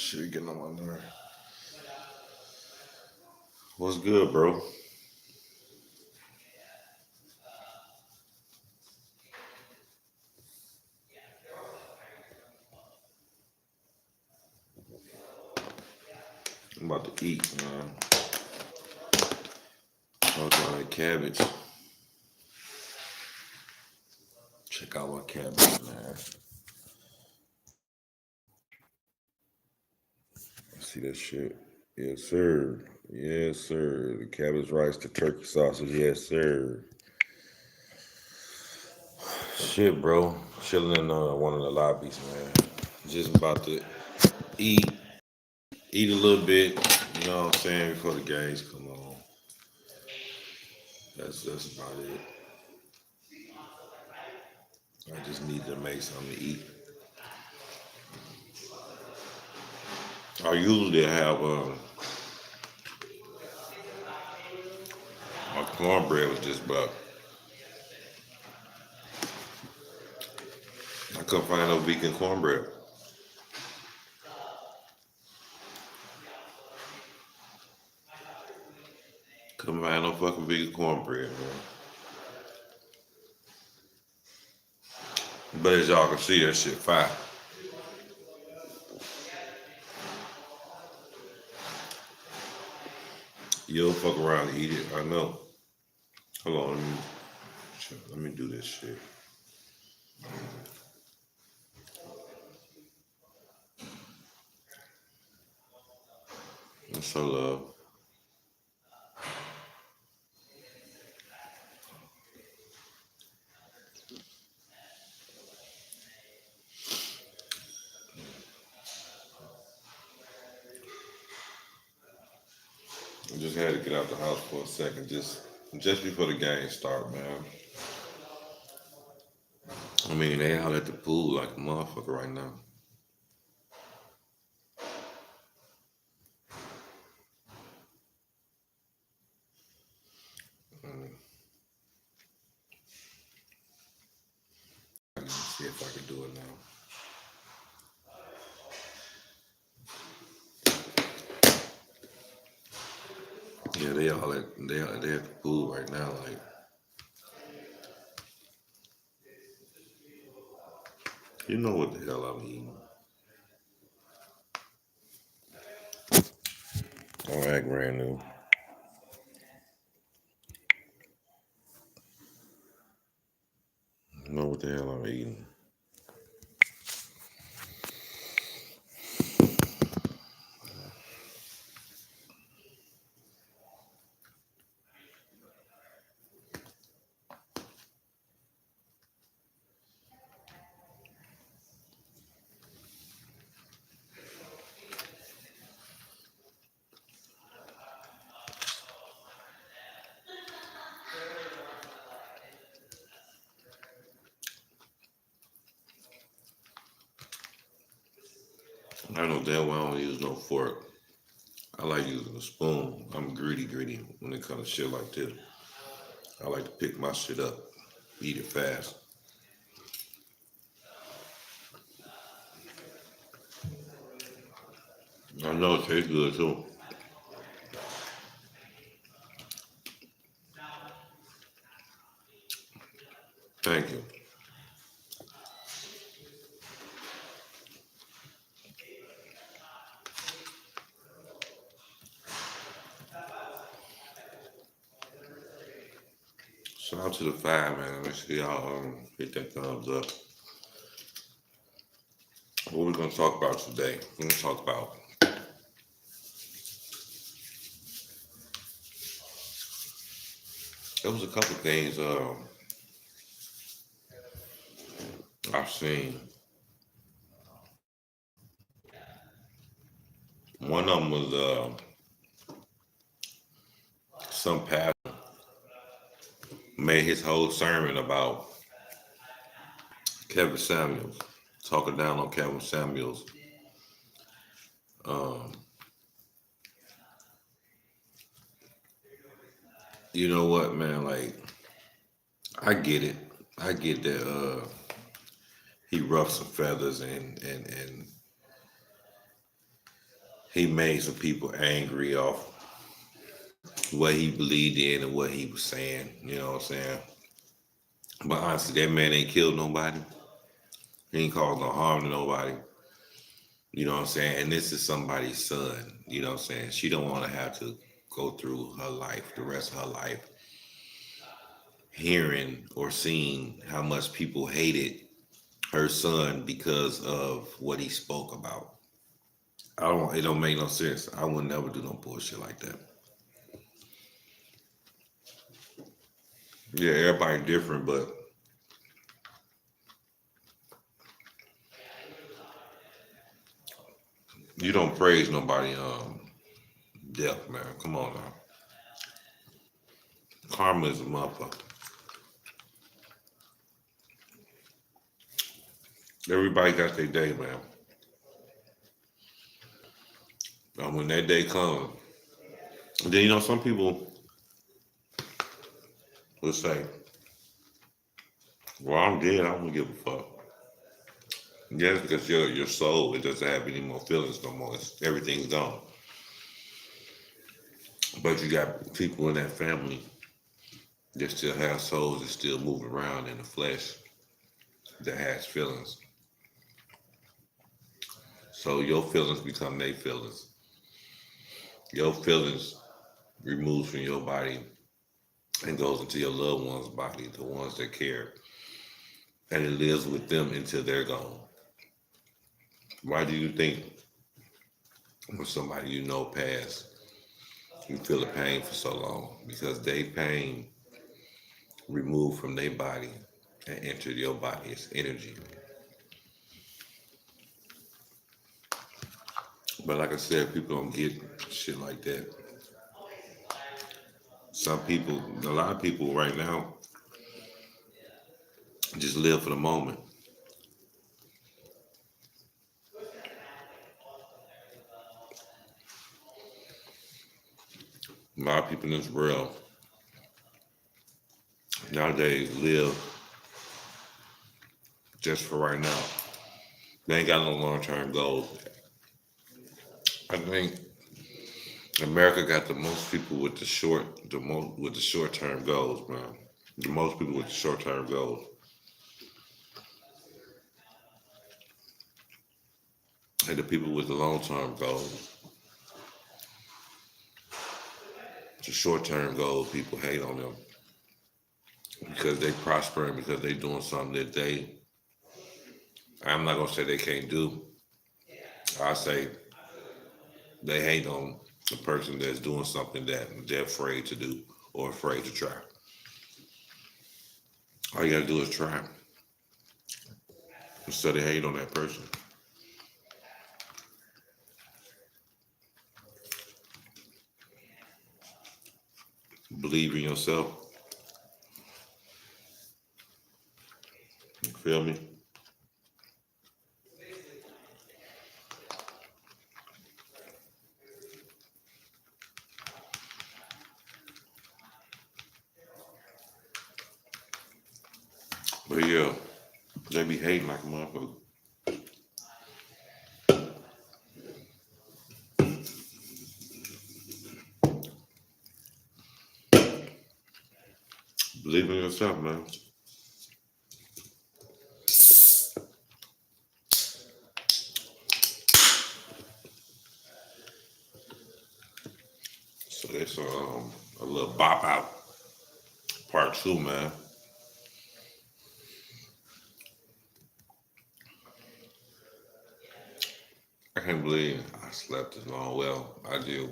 Shit getting on my nerve. What's good, bro? I'm about to eat, man. I was on that cabbage. Check out my cabbage, man. See that shit? Yes, sir. Yes, sir. The cabbage rice, the turkey sausage. Yes, sir. Shit, bro. Chilling in one of the lobbies, man. Just about to eat, eat a little bit. You know what I'm saying? Before the games come on. That's about it. I just need to make something to eat. I usually have my cornbread was just about. I couldn't find no vegan cornbread. Couldn't find no fucking vegan cornbread, man. But as y'all can see, that shit fire. You'll fuck around and eat it. I know. Hold on, let me do this shit. That's so love. I just had to get out the house for a second, just before the game start, man. I mean, they out at the pool like a motherfucker right now. Mm, I can see if I can do it now. Yeah, they at the pool right now. Like, you know what the hell I'm eating? Don't act brand new. You know what the hell I'm eating? I know damn well I don't use no fork. I like using a spoon. I'm greedy when it comes to shit like this. I like to pick my shit up, eat it fast. I know it tastes good too. Thank you. Shout out to the five, man. Make sure y'all hit that thumbs up. What we gonna talk about today? We're gonna talk about. There was a couple things I've seen. One of them was some pastor made his whole sermon about Kevin Samuels, talking down on Kevin Samuels. Um, you know what, man? Like, I get it. I get that he ruffed some feathers and he made some people angry off what he believed in and what he was saying. You know what I'm saying? But honestly, that man ain't killed nobody. He ain't caused no harm to nobody. You know what I'm saying? And this is somebody's son. You know what I'm saying? She don't want to have to go through her life, the rest of her life, hearing or seeing how much people hated her son because of what he spoke about. It don't make no sense. I would never do no bullshit like that. Yeah, everybody different, but you don't praise nobody death, man. Come on now. Karma is a motherfucker. Everybody got their day, man. And when that day comes, then some people will say, "Well, I'm dead. I don't give a fuck." Yes, because your soul, it doesn't have any more feelings no more. Everything's gone. But you got people in that family that still have souls that still move around in the flesh that has feelings. So your feelings become their feelings. Your feelings removes from your body and goes into your loved one's body, the ones that care, and it lives with them until they're gone. Why do you think when somebody passed, you feel the pain for so long? Because they pain removed from their body and entered your body as energy. But like I said, people don't get shit like that. Some people, a lot of people right now, just live for the moment. A lot of people in this world nowadays live just for right now. They ain't got no long term goals. I think America got the most people with the short term goals, man. The most people with the short term goals. And the people with the long term goals, the short term goals, people hate on them because they prospering because they doing something that I'm not gonna say they can't do. I say they hate on the person that's doing something that they're afraid to do or afraid to try. All you gotta do is try instead of hate on that person. Believe in yourself. You feel me? But yeah, they be hating like a motherfucker. Believe in yourself, man. So that's a little bop out part two, man. I can't believe I slept as long. Well, I did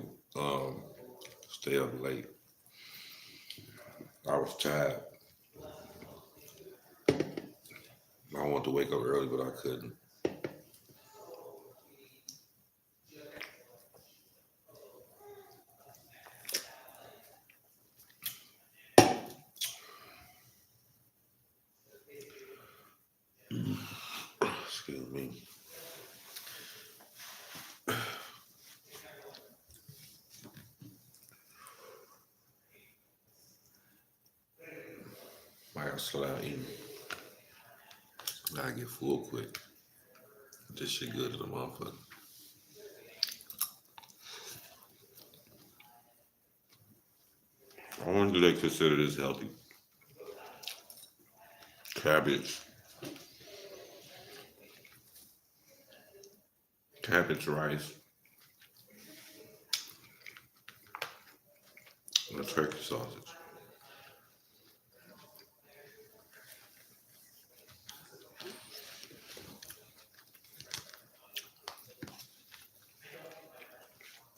stay up late. I was tired. I wanted to wake up early, but I couldn't. Excuse me. I gotta slow down eating. I gotta get full quick. This shit good to the motherfucker. I wonder do they consider this healthy? Cabbage, cabbage rice, and turkey sausage.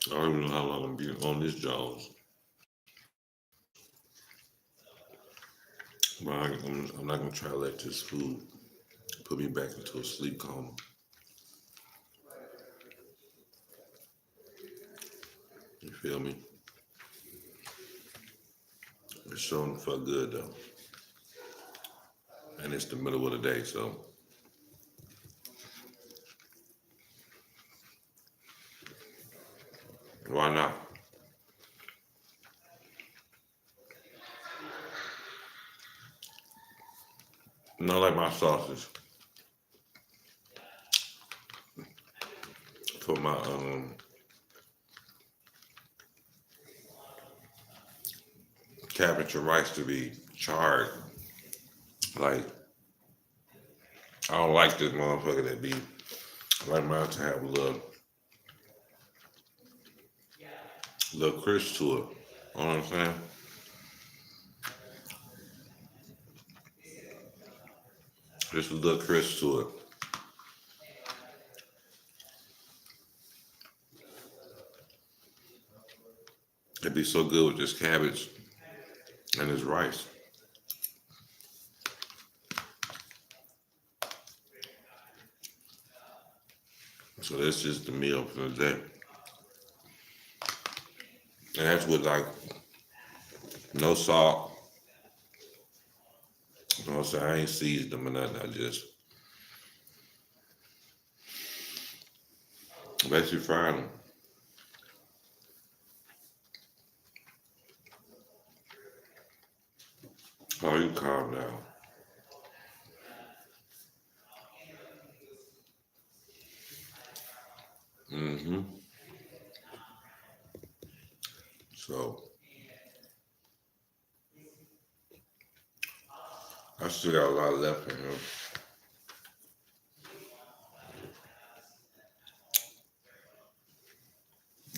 I don't even know how long I'm be on this Jones, but I'm not gonna try to let this food put me back into a sleep coma. You feel me? It's showing felt good though, and it's the middle of the day, so why not? Not like my sausage for my cabbage and rice to be charred. Like I don't like this motherfucker that be like mine to have a little crisp to it. You know what I'm saying? Just a little crisp to it. It'd be so good with this cabbage and this rice. So that's just the meal for the day. And that's with like no salt. You know what I'm saying? I ain't seasoned them or nothing. I just basically fried them. Oh, you calm down. Mm-hmm. So I still got a lot left in here.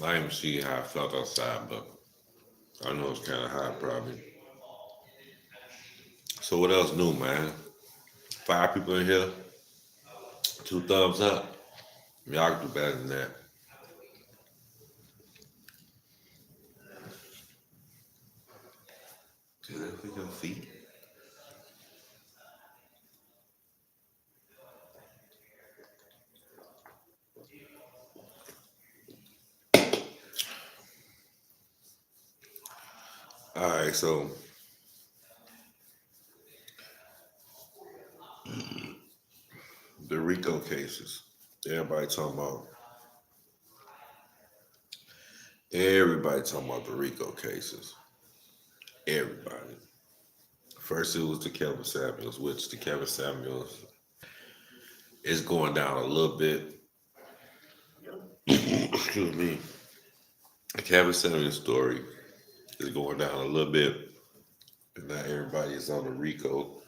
I didn't see how I felt outside, but I know it's kind of hot probably. So what else new, man? 5 people in here, 2 thumbs up. Y'all can do better than that. Dude, if we go feet. All right, so the Rico cases. Everybody talking about the Rico cases. Everybody. First it was the Kevin Samuels, which the Kevin Samuels is going down a little bit. Excuse me. The Kevin Samuels story is going down a little bit. And now everybody is on the Rico,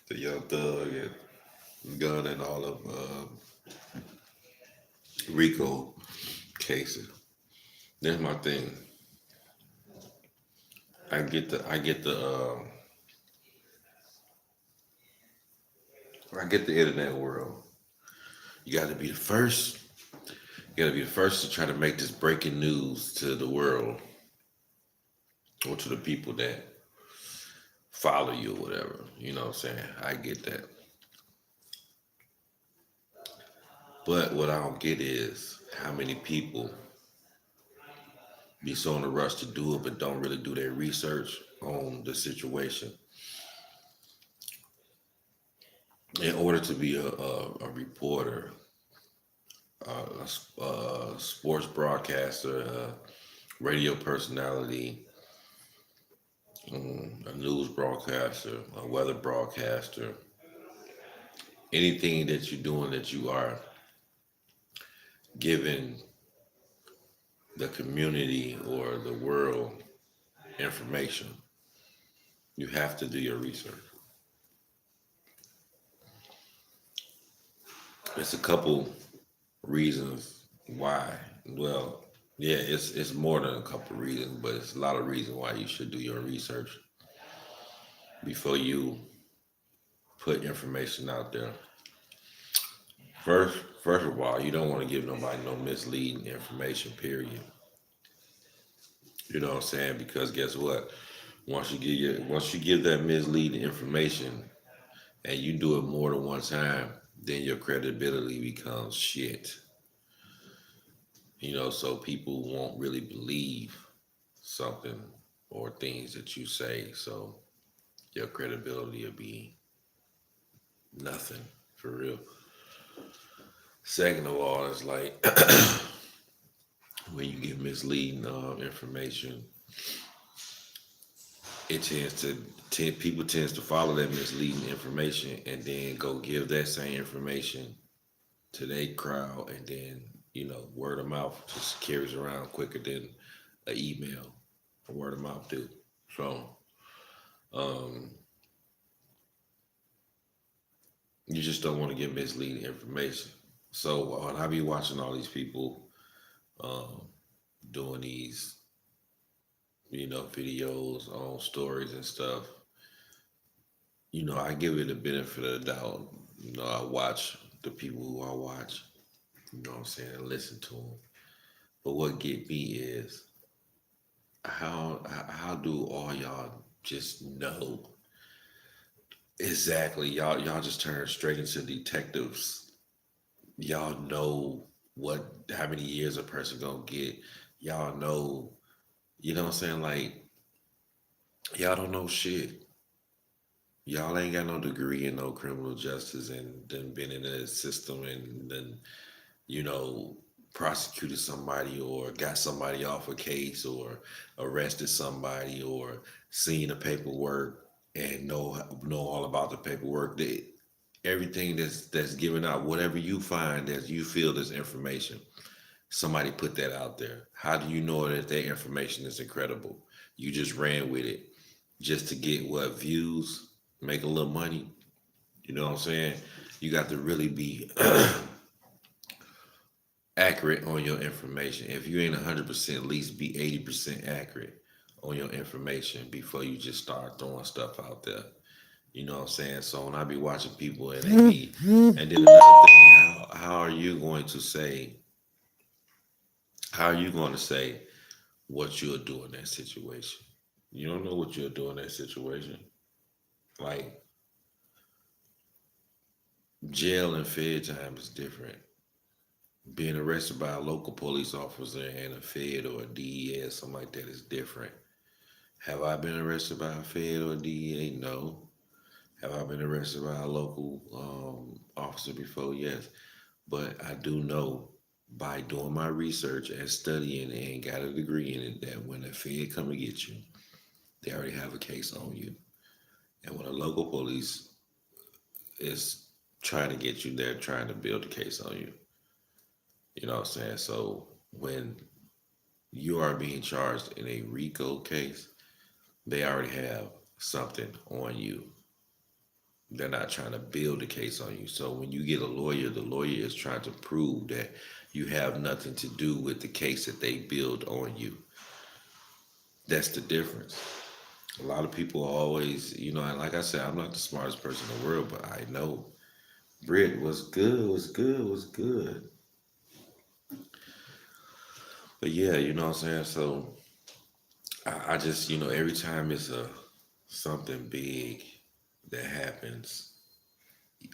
the Young Thug and Gun and all of Rico cases. That's my thing. I get the internet world. You got to be the first. You got to be the first to try to make this breaking news to the world or to the people that follow you or whatever. You know what I'm saying? I get that. But what I don't get is how many people be so in a rush to do it but don't really do their research on the situation. In order to be a reporter, a sports broadcaster, a radio personality, a news broadcaster, a weather broadcaster, anything that you're doing that you are giving the community or the world information. You have to do your research. It's a couple reasons why. Well, yeah, it's more than a couple reasons, but it's a lot of reasons why you should do your research before you put information out there. First of all, you don't want to give nobody no misleading information, period. You know what I'm saying? Because guess what? Once you give that misleading information and you do it more than one time, then your credibility becomes shit. So people won't really believe something or things that you say. So your credibility will be nothing for real. Second of all, it's like when you give misleading information, it people tends to follow that misleading information and then go give that same information to their crowd, and then word of mouth just carries around quicker than an email. Word of mouth do. So um, you just don't want to give misleading information. So when I be watching all these people um, doing these videos on stories and stuff, I give it the benefit of the doubt. I watch the people who I watch, what I'm saying, and listen to them. But what get me is how do all y'all just know exactly? Y'all just turn straight into detectives. Y'all know how many years a person gonna get. Y'all know, what I'm saying? Like, y'all don't know shit. Y'all ain't got no degree in no criminal justice and then been in the system and then, you know, prosecuted somebody or got somebody off a case or arrested somebody or seen the paperwork and know all about the paperwork. Everything that's given out, whatever you find that you feel is information, somebody put that out there. How do you know that that information is incredible? You just ran with it just to get what views, make a little money. You know what I'm saying? You got to really be accurate on your information. If you ain't 100%, at least be 80% accurate on your information before you just start throwing stuff out there. You know what I'm saying? So when I be watching people and and then another thing, how are you going to say, how are you going to say what you'll do in that situation? You don't know what you'll do in that situation. Like jail and fed time is different. Being arrested by a local police officer and a Fed or a DEA or something like that is different. Have I been arrested by a Fed or a DEA? No. Have I been arrested by a local officer before? Yes. But I do know by doing my research and studying and got a degree in it that when a Fed come to get you, they already have a case on you. And when a local police is trying to get you, they're trying to build a case on you. You know what I'm saying? So when you are being charged in a RICO case, they already have something on you. They're not trying to build a case on you. So when you get a lawyer, the lawyer is trying to prove that you have nothing to do with the case that they build on you. That's the difference. A lot of people always, and like I said, I'm not the smartest person in the world, but I know Brit was good, was good, was good. But yeah, you know what I'm saying? So I just, every time it's something big that happens,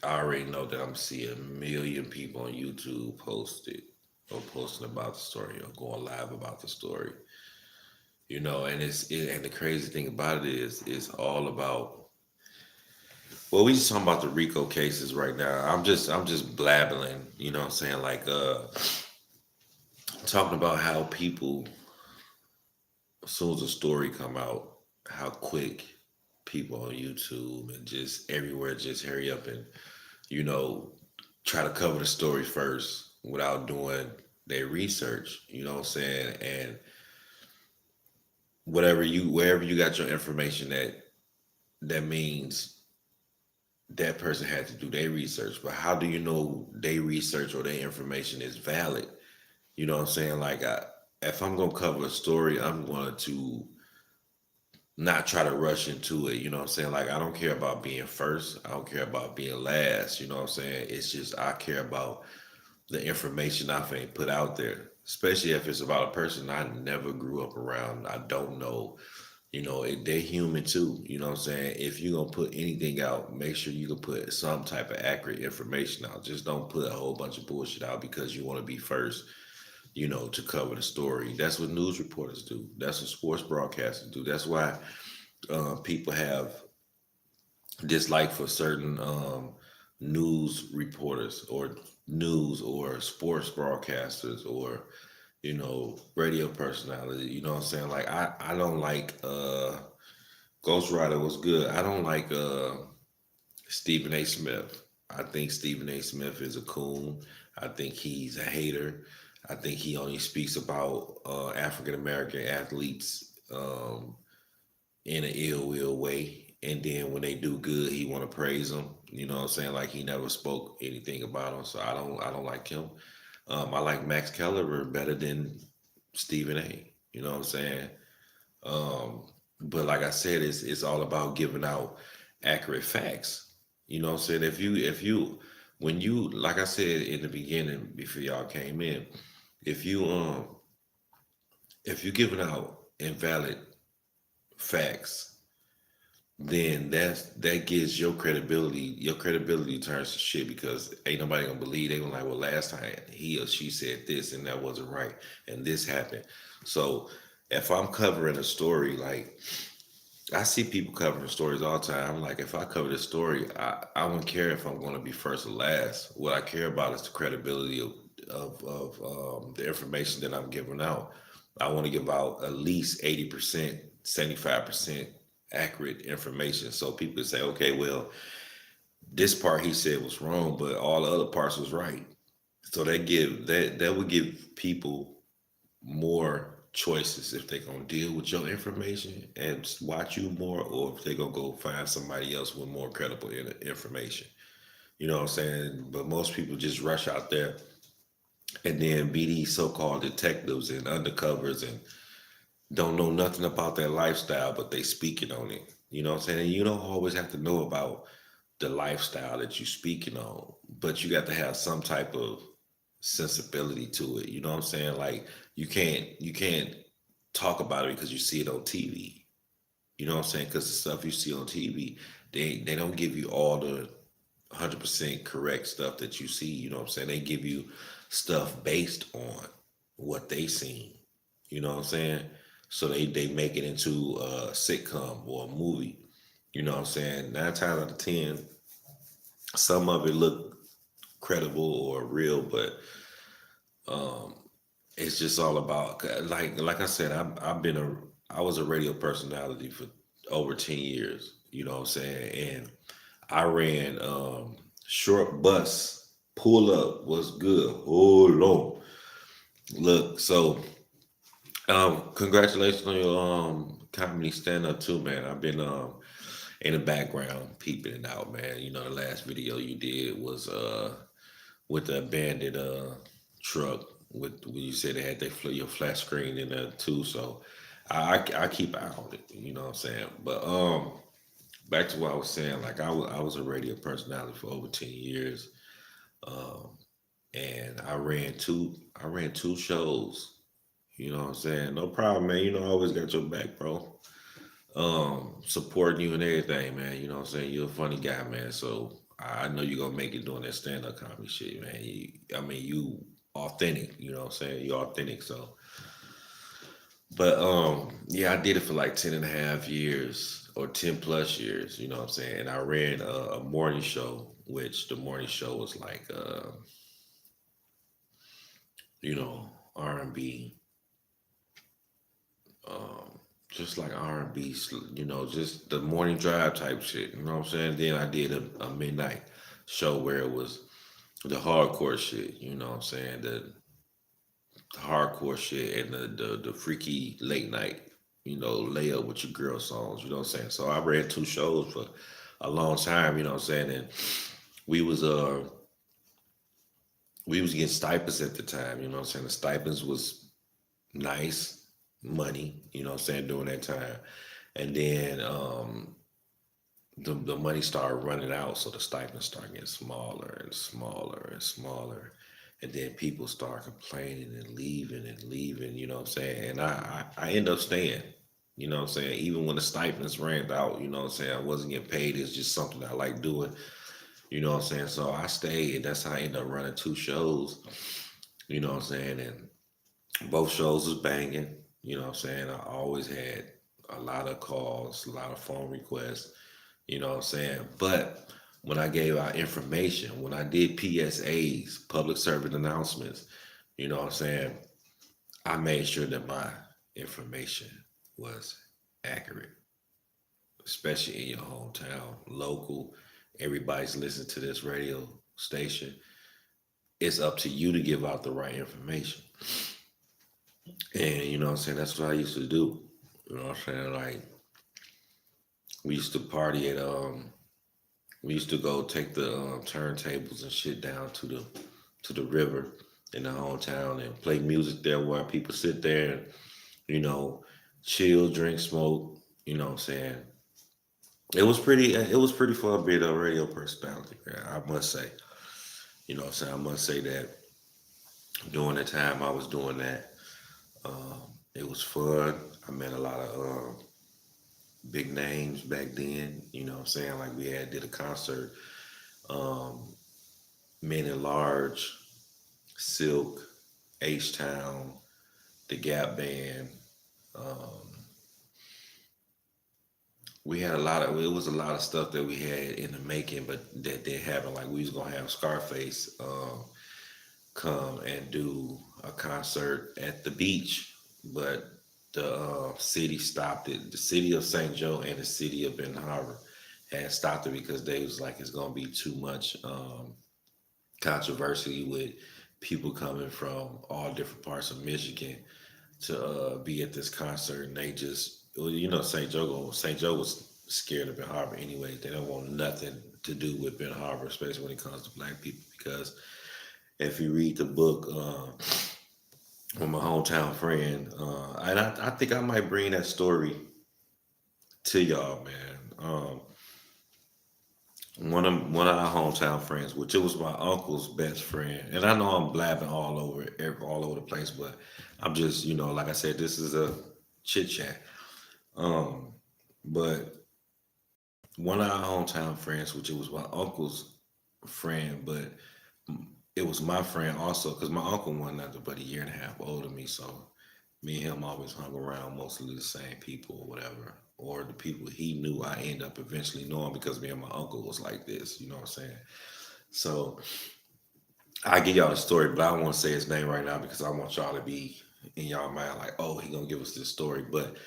I already know that I'm seeing a million people on YouTube post it or posting about the story or going live about the story. And and the crazy thing about it is it's all about. Well, we just talking about the RICO cases right now. I'm just blabbling. You know what I'm saying? Like talking about how people, as soon as a story come out, how quick people on YouTube and just everywhere just hurry up and you know try to cover the story first without doing their research. You know what I'm saying? And wherever you got your information at, that means that person had to do their research. But how do you know their research or their information is valid? You know what I'm saying? Like, if I'm gonna cover a story, I'm going to not try to rush into it. You know what I'm saying? Like, I don't care about being first. I don't care about being last. You know what I'm saying? It's just I care about the information I think put out there, especially if it's about a person I never grew up around. I don't know. They're human too. You know what I'm saying? If you're gonna put anything out, make sure you can put some type of accurate information out. Just don't put a whole bunch of bullshit out because you want to be first, to cover the story. That's what news reporters do. That's what sports broadcasters do. That's why people have dislike for certain news reporters or news or sports broadcasters or radio personality. You know what I'm saying? Like, I don't like Ghost Rider was good. I don't like Stephen A. Smith. I think Stephen A. Smith is a coon. I think he's a hater. I think he only speaks about African American athletes in an ill will way. And then when they do good, he want to praise them. You know what I'm saying? Like, he never spoke anything about them. So I don't like him. I like Max Kellerman better than Stephen A. You know what I'm saying? Um, but like I said, it's all about giving out accurate facts. You know what I'm saying? If you when you, like I said in the beginning before y'all came in, if you giving out invalid facts, then that gives your credibility turns to shit because ain't nobody gonna believe. They gonna like, well, last time he or she said this and that wasn't right and this happened. So if I'm covering a story, like, I see people covering stories all the time. I'm like, if I cover this story, I don't care if I'm gonna be first or last. What I care about is the credibility of the information that I'm giving out. I want to give out at least 80%, 75% accurate information. So people say, okay, well, this part he said was wrong, but all the other parts was right. So that would give people more choices if they're gonna deal with your information and watch you more, or if they're gonna go find somebody else with more credible information. You know what I'm saying? But most people just rush out there and then be these so-called detectives and undercovers and don't know nothing about their lifestyle, but they speaking on it. You know what I'm saying? And you don't always have to know about the lifestyle that you speaking on, but you got to have some type of sensibility to it. You know what I'm saying? Like, you can't talk about it because you see it on TV. You know what I'm saying? Because the stuff you see on TV, they don't give you all the 100% correct stuff that you see. You know what I'm saying? They give you stuff based on what they seen. You know what I'm saying? So they make it into a sitcom or a movie. You know what I'm saying? 9 times out of 10, some of it look credible or real, but um, it's just all about, like I said, I was a radio personality for over 10 years. You know what I'm saying? And I ran short bus pull up was good. Hold on, look. So congratulations on your comedy stand up too, man. I've been in the background peeping it out, man. The last video you did was with the abandoned truck with when you said they had your flat screen in there too. So I keep an eye on it. You know what I'm saying? But back to what I was saying, like I was a radio personality for over 10 years, um, and I ran two shows. You know what I'm saying? No problem, man. I always got your back, bro. Supporting you and everything, man. You know what I'm saying? You're a funny guy, man. So I know you're gonna make it doing that stand up comedy shit, man. You authentic, you know what I'm saying? You're authentic, so but yeah, I did it for like 10 and a half years or 10 plus years, you know what I'm saying? And I ran a morning show, which the morning show was like you know, R and B, um, just like R&B, just the morning drive type shit. You know what I'm saying? Then I did a midnight show where it was the hardcore shit. You know what I'm saying? The hardcore shit and the freaky late night. lay up with your girl songs, you know what I'm saying? So I ran two shows for a long time, you know what I'm saying? And we was uh we was getting stipends at the time, you know what I'm saying? The stipends was nice money, you know what I'm saying, during that time. And then the money started running out, so the stipends started getting smaller and smaller and smaller. And then people start complaining and leaving, you know what I'm saying? And I end up staying, you know what I'm saying? Even when the stipends ran out, you know what I'm saying? I wasn't getting paid. It's just something I like doing, you know what I'm saying? So I stayed, and that's how I ended up running two shows, you know what I'm saying? And both shows was banging, you know what I'm saying? I always had a lot of calls, a lot of phone requests, you know what I'm saying? But when I gave out information, when I did PSAs, public service announcements, you know what I'm saying? I made sure that my information was accurate, especially in your hometown, local. Everybody's listening to this radio station. It's up to you to give out the right information. And you know what I'm saying? That's what I used to do. You know what I'm saying? Like we used to party at we used to go take the turntables and shit down to the river in the hometown and play music there where people sit there and, you know, chill, drink, smoke, you know what I'm saying? It was pretty fun being a radio personality, man, I must say. You know what I'm saying? I must say that during the time I was doing that, um, it was fun. I met a lot of big names back then, you know what I'm saying? Like we had did a concert, um, Men at Large, Silk, H Town, the Gap Band. Um, we had a lot of it was a lot of stuff that we had in the making, but that didn't happen. Like we was gonna have Scarface come and do a concert at the beach, but the city stopped it. The city of St. Joe and the city of Ben Harbor had stopped it because they was like it's gonna be too much controversy with people coming from all different parts of Michigan to be at this concert, and they just, well, St. Joe was scared of Ben Harbor anyway. They don't want nothing to do with Ben Harbor, especially when it comes to black people. Because if you read the book from my hometown friend, and I think I might bring that story to y'all, man. One of our hometown friends, which it was my uncle's best friend, and I know I'm blabbing all over the place, but I'm just, like I said, this is a chit chat. Um, but one of our hometown friends, which it was my uncle's friend, but it was my friend also, because my uncle wasn't nothing but a year and a half older than me, so me and him always hung around mostly the same people or whatever, or the people he knew I end up eventually knowing because me and my uncle was like this, you know what I'm saying? So I give y'all the story, but I don't want to say his name right now because I want y'all to be in y'all mind like, oh, he gonna give us this story. But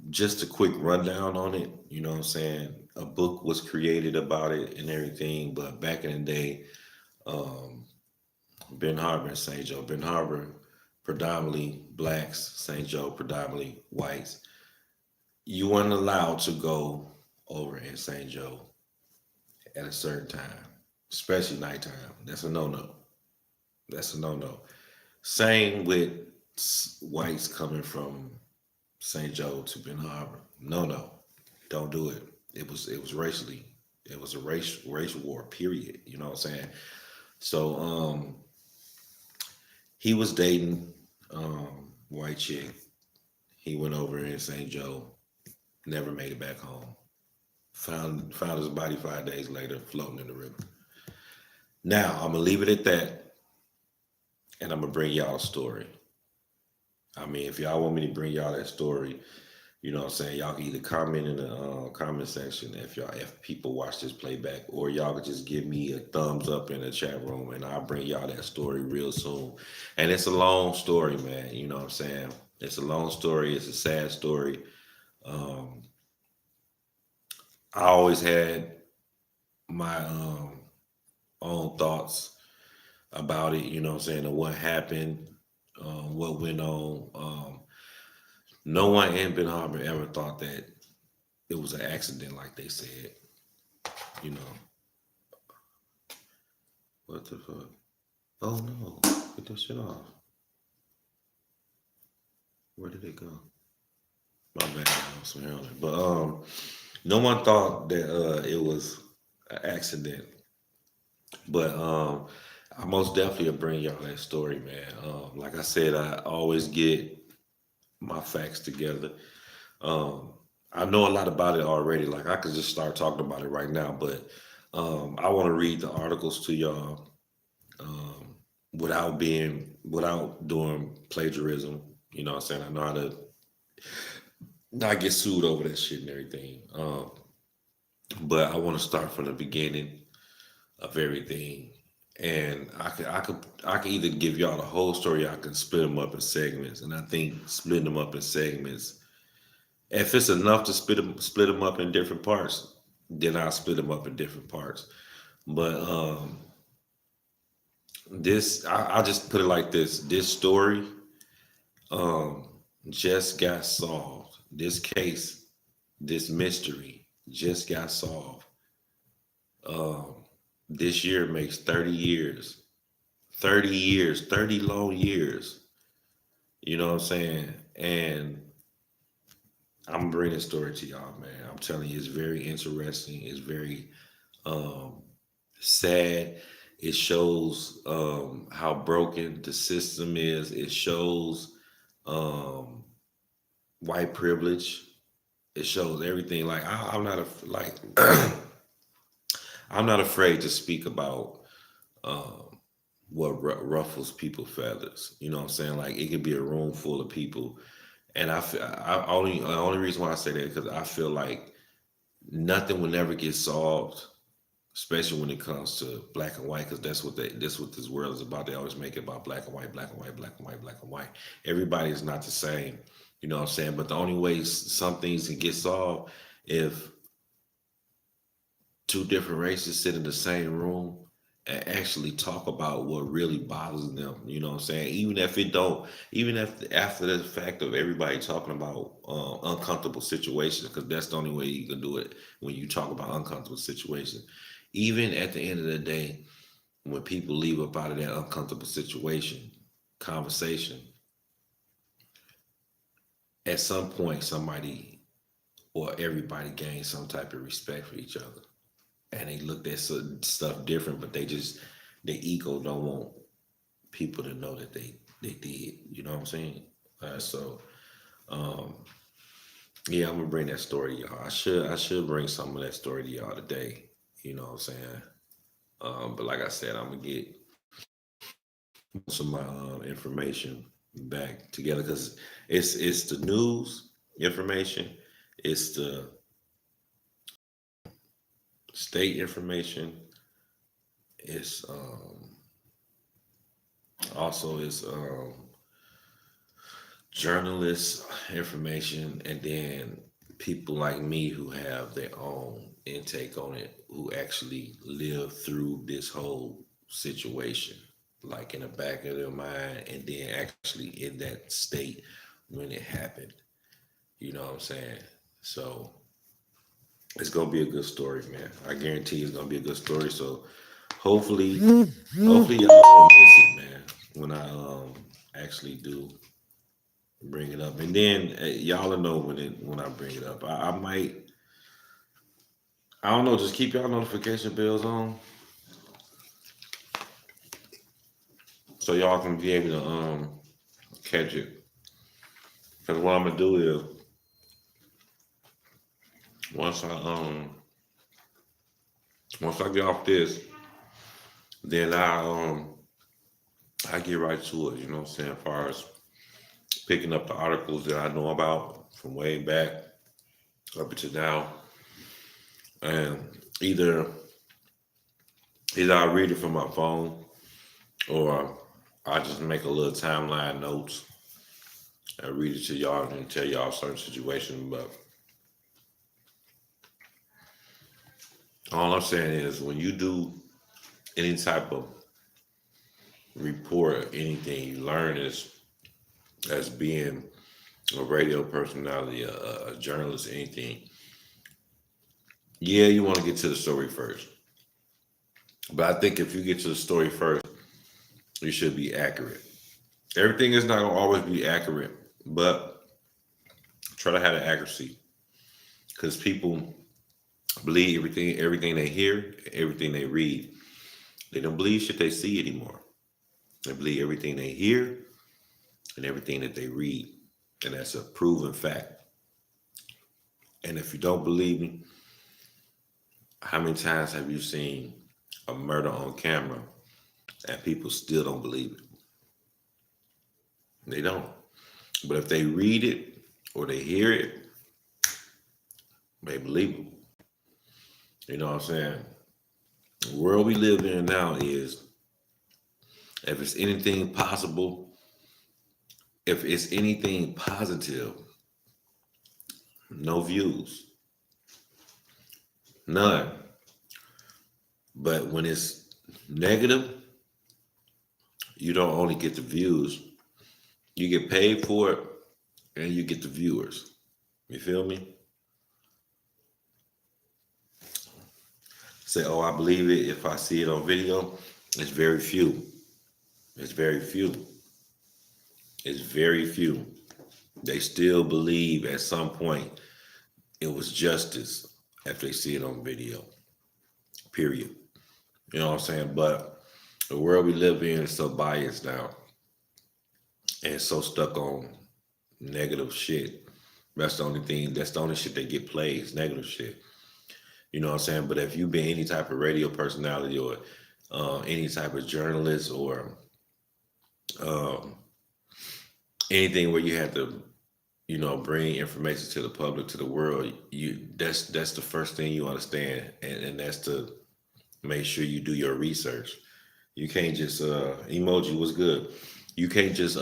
just a quick rundown on it, you know what I'm saying? A book was created about it and everything, but back in the day, um, Ben Harbor and St. Joe. Ben Harbor, predominantly blacks, St. Joe, predominantly whites. You weren't allowed to go over in St. Joe at a certain time, especially nighttime. That's a no no. That's a no no. Same with whites coming from St. Joe to Ben Harbor. No no, don't do it. It was racially. It was a racial war. Period. You know what I'm saying? So he was dating white chick. He went over in St. Joe. Never made it back home. Found his body 5 days later, floating in the river. Now I'm gonna leave it at that, and I'm gonna bring y'all a story. I mean, if y'all want me to bring y'all that story, you know what I'm saying? Y'all can either comment in the comment section if people watch this playback, or y'all can just give me a thumbs up in the chat room, and I'll bring y'all that story real soon. And it's a long story, man. You know what I'm saying? It's a long story. It's a sad story. Um, I always had my own thoughts about it. You know what I'm saying? And what happened, what went on. No one in Ben Harbor ever thought that it was an accident, like they said. You know, what the fuck? Oh no, get that shit off. Where did it go? My bad, I was earlier. But no one thought that it was an accident. But I most definitely will bring y'all that story, man. Like I said, I always get my facts together. Um, I know a lot about it already. Like I could just start talking about it right now, but I want to read the articles to y'all um, without doing plagiarism. You know what I'm saying? I know how to not get sued over that shit and everything. But I want to start from the beginning of everything. And I could either give y'all the whole story, or I can split them up in segments. And I think splitting them up in segments, if it's enough to split them up in different parts, then I'll split them up in different parts. But I'll just put it like this: this story um, just got solved. This case, this mystery, just got solved. Um, this year makes 30 years. 30 years, 30 long years. You know what I'm saying? And I'm bringing this story to y'all, man. I'm telling you, it's very interesting. It's very um, sad. It shows how broken the system is. It shows um, white privilege. It shows everything. Like I'm not like I'm not afraid to speak about um, what ruffles people's feathers. You know what I'm saying? Like it could be a room full of people, and the only reason why I say that because I feel like nothing will never get solved, especially when it comes to black and white, because that's what this world is about. They always make it about black and white, black and white, black and white, black and white. Everybody is not the same. You know what I'm saying? But the only way some things can get solved if two different races sit in the same room and actually talk about what really bothers them. You know what I'm saying? Even if after the fact of everybody talking about uncomfortable situations, because that's the only way you can do it when you talk about uncomfortable situations. Even at the end of the day, when people leave up out of that uncomfortable situation, conversation, at some point somebody or everybody gains some type of respect for each other. And they looked at certain stuff different, but their ego don't want people to know that they did. You know what I'm saying? So um, yeah, I'm gonna bring that story to y'all. I should bring some of that story to y'all today. You know what I'm saying? But like I said, I'm gonna get most of my information back together because it's the news information, it's the state information, it's also it's journalist information, and then people like me who have their own intake on it, who actually live through this whole situation, like in the back of their mind, and then actually in that state when it happened. You know what I'm saying? So it's gonna be a good story, man. I guarantee it's gonna be a good story. So hopefully, hopefully y'all won't miss it, man. When I actually do bring it up, and then y'all will know when I bring it up. I might, I don't know, just keep y'all notification bells on so y'all can be able to catch it. Because what I'm gonna do is once I um once I get off this, then I get right to it. You know what I'm saying? As far as picking up the articles that I know about from way back up to now, and either either I read it from my phone or I just make a little timeline notes and read it to y'all and tell y'all certain situations. But all I'm saying is when you do any type of report or anything, you learn is as being a radio personality, a journalist, anything. Yeah, you want to get to the story first. But I think if you get to the story first, you should be accurate. Everything is not going to always be accurate, but try to have the accuracy because people believe everything they hear, everything they read. They don't believe shit they see anymore. They believe everything they hear and everything that they read. And that's a proven fact. And if you don't believe me, how many times have you seen a murder on camera and people still don't believe it? They don't. But if they read it or they hear it, they believe it. You know what I'm saying? The world we live in now is if it's anything possible, if it's anything positive, no views, none. But when it's negative, you don't only get the views, you get paid for it and you get the viewers. You feel me? Say, oh, I believe it if I see it on video. It's very few. It's very few. It's very few. They still believe at some point it was justice if they see it on video. Period. You know what I'm saying? But the world we live in is so biased now and so stuck on negative shit. That's the only thing, that's the only shit that get played is negative shit. You know what I'm saying? But if you've been any type of radio personality or any type of journalist or um, anything where you have to, bring information to the public, to the world, that's the first thing you understand, and that's to make sure you do your research. You can't just emoji was good. You can't just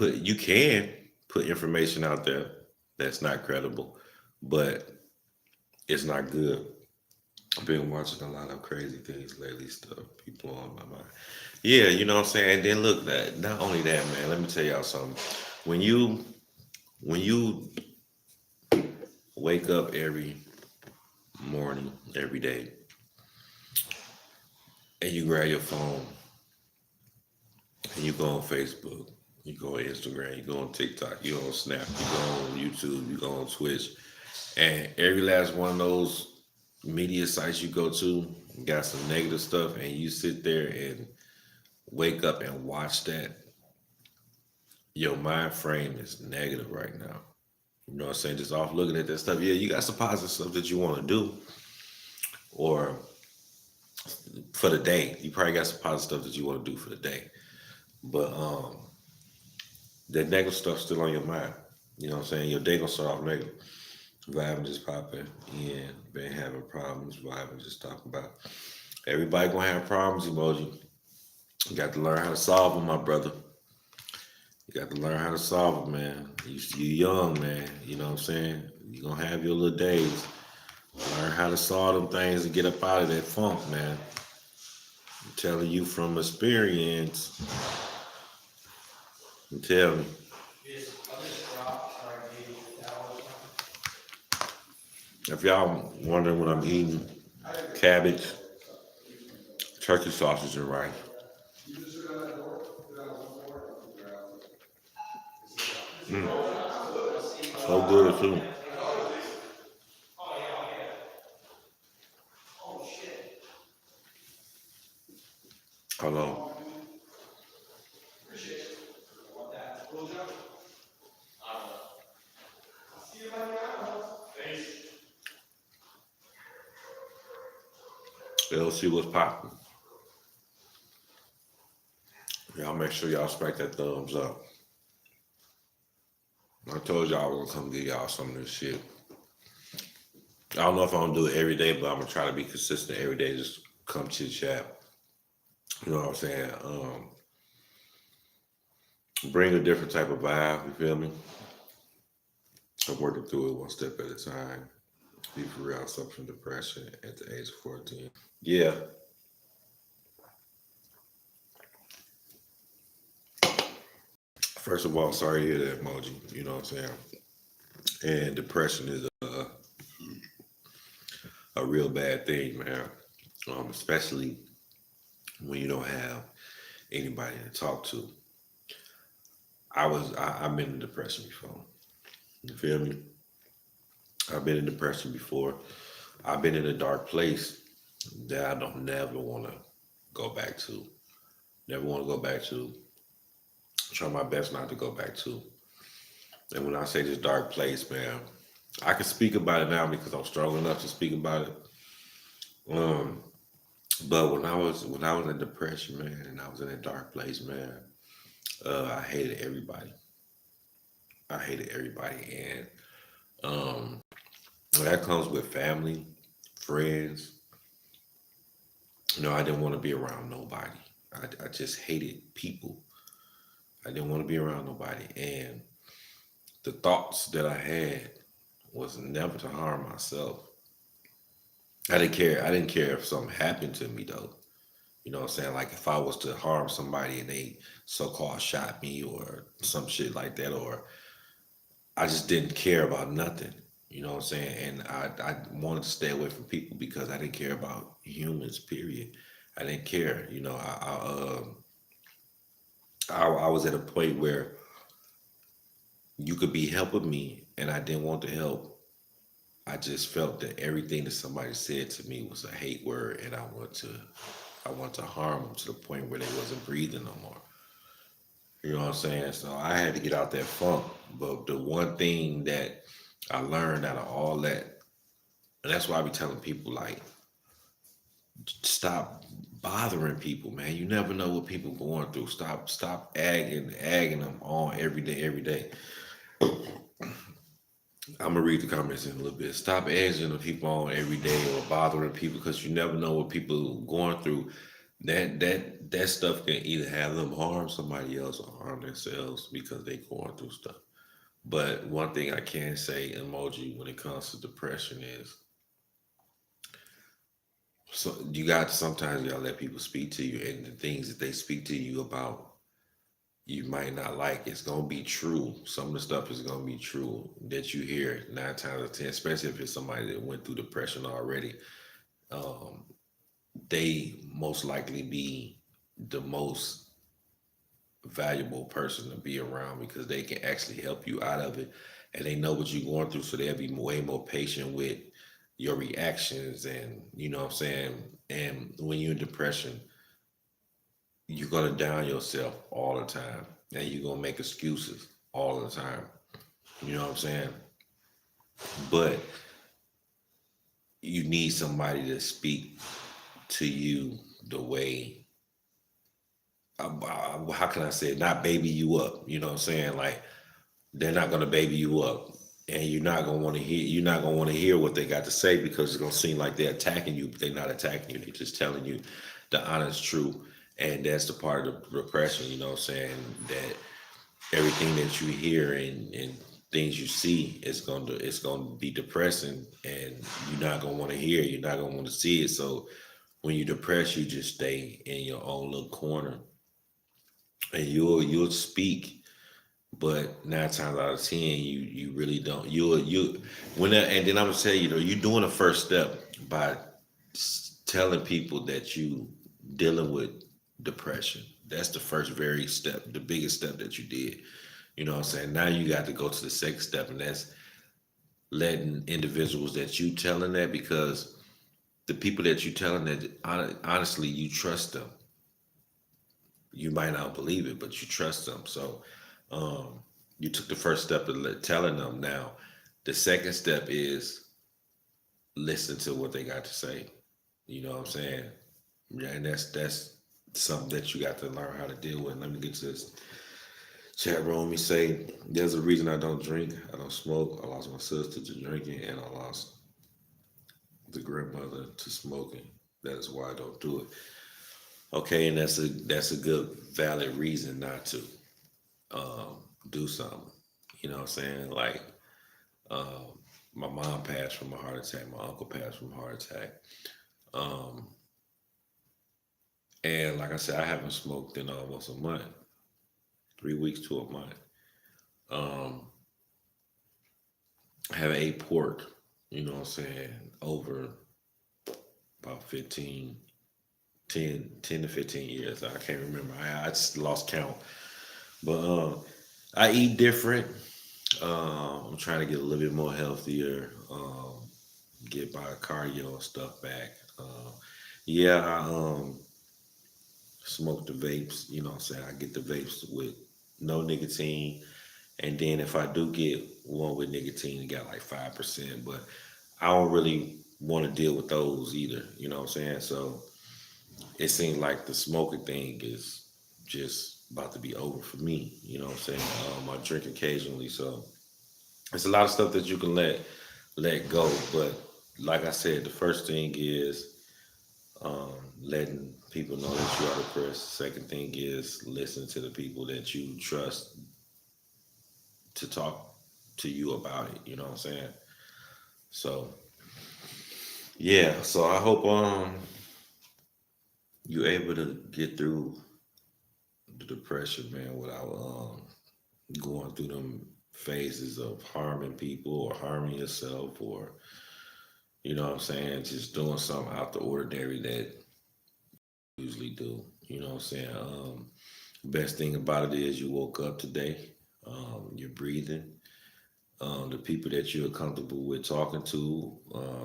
you can put information out there that's not credible, but it's not good. I've been watching a lot of crazy things lately, stuff people on my mind. Yeah, you know what I'm saying? And then look, that not only that, man, let me tell y'all something. When you wake up every morning, every day, and you grab your phone and you go on Facebook, you go on Instagram, you go on TikTok, you go on Snap, you go on YouTube, you go on Twitch, and every last one of those media sites you go to got some negative stuff, and you sit there and wake up and watch that, your mind frame is negative right now. You know what I'm saying? Just off looking at that stuff. Yeah, you got some positive stuff that you want to do, or for the day. You probably got some positive stuff that you want to do for the day. But that negative stuff still on your mind. You know what I'm saying? Your day gonna start off negative. Vibing just popping in, been having problems, vibing just talking about. Everybody gonna have problems, emoji. You got to learn how to solve them, my brother. You got to learn how to solve them, man. You young, man. You know what I'm saying? You gonna have your little days. Learn how to solve them things and get up out of that funk, man. I'm telling you from experience. Tell me. If y'all wondering what I'm eating, cabbage, turkey sausage, and rice. Mm, so good too. Hello. Let's see what's popping. Y'all make sure y'all smack that thumbs up. I told y'all I was gonna come get y'all some of this shit. I don't know if I'm gonna do it every day, but I'm gonna try to be consistent every day. Just come chit chat. You know what I'm saying? Bring a different type of vibe. You feel me? I'm working through it one step at a time. Be for real. I suffer from depression at the age of 14. Yeah, First of all, sorry to hear that, emoji. You know what I'm saying? And depression is a real bad thing, man. Especially when you don't have anybody to talk to. I've been in depression before. You feel me? I've been in depression before. I've been in a dark place that I don't never want to go back to. Never want to go back to. Try my best not to go back to. And when I say this dark place, man, I can speak about it now because I'm strong enough to speak about it. Um, but when I was in depression, man, and I was in a dark place, man, I hated everybody. I hated everybody, and um, that comes with family, friends. I didn't want to be around nobody. I just hated people. I didn't want to be around nobody, and the thoughts that I had was never to harm myself. I didn't care. I didn't care if something happened to me though. You know what I'm saying? Like if I was to harm somebody and they so called shot me or some shit like that, or I just didn't care about nothing. You know what I'm saying? And I wanted to stay away from people because I didn't care about humans, period. I didn't care. I was at a point where you could be helping me and I didn't want to help. I just felt that everything that somebody said to me was a hate word and I want to harm them to the point where they wasn't breathing no more. You know what I'm saying? So I had to get out that funk. But the one thing that I learned out of all that, and that's why I be telling people like, stop bothering people, man. You never know what people going through. Stop agging them on every day, every day. I'm gonna read the comments in a little bit. Stop egging the people on every day or bothering people because you never know what people going through. That stuff can either have them harm somebody else or harm themselves because they going through stuff. But one thing I can say, emoji, when it comes to depression is, so you gotta let people speak to you, and the things that they speak to you about, you might not like. It's gonna be true. Some of the stuff is gonna be true that you hear 9 times out of 10, especially if it's somebody that went through depression already. Um, they most likely be the most valuable person to be around because they can actually help you out of it and they know what you're going through, so they'll be way more patient with your reactions, and you know what I'm saying. And when you're in depression, you're gonna down yourself all the time and you're gonna make excuses all the time. You know what I'm saying? But you need somebody to speak to you the way, how can I say it? Not baby you up. You know what I'm saying? Like they're not gonna baby you up, and you're not gonna want to hear what they got to say because it's gonna seem like they're attacking you, but they're not attacking you. They're just telling you the honest truth, and that's the part of the repression. You know what I'm saying? That everything that you hear and things you see it's gonna be depressing, and you're not gonna want to hear it, you're not gonna want to see it. So when you're depressed, you just stay in your own little corner, and you'll speak, but 9 times out of 10 you really don't. You when that, and then I'm gonna tell you, you're doing the first step by telling people that you dealing with depression. That's the first very step, the biggest step that you did. You know what I'm saying? Now you got to go to the second step, and that's letting individuals that you telling that, because the people that you telling that, honestly, you trust them. You might not believe it, but you trust them. So um, you took the first step of telling them. Now the second step is listen to what they got to say. You know what I'm saying? Yeah, and that's something that you got to learn how to deal with. Let me get to this chat room. Let me say, there's a reason I don't drink, I don't smoke. I lost my sister to drinking, and I lost the grandmother to smoking. That is why I don't do it. Okay, and that's a good valid reason not to do something. You know what I'm saying? Like my mom passed from a heart attack, my uncle passed from a heart attack, um, and like I said, I haven't smoked in almost a month. 3 weeks to a month. Um, I haven't ate pork, you know what I'm saying, over about 10 to 15 years. I can't remember. I just lost count. But I eat different. I'm trying to get a little bit more healthier. Get my cardio and stuff back. Yeah, I smoke the vapes. You know what I'm saying? I get the vapes with no nicotine. And then if I do get one with nicotine, it got like 5%. But I don't really want to deal with those either. You know what I'm saying? So it seems like the smoking thing is just about to be over for me. You know what I'm saying? I drink occasionally, so it's a lot of stuff that you can let go. But like I said, the first thing is letting people know that you are depressed. Second thing is listen to the people that you trust to talk to you about it. You know what I'm saying? So yeah. So I hope you're able to get through the depression, man, without going through them phases of harming people or harming yourself, or you know what I'm saying, just doing something out the ordinary that you usually do. You know what I'm saying? Best thing about it is you woke up today. You're breathing. The people that you're comfortable with talking to,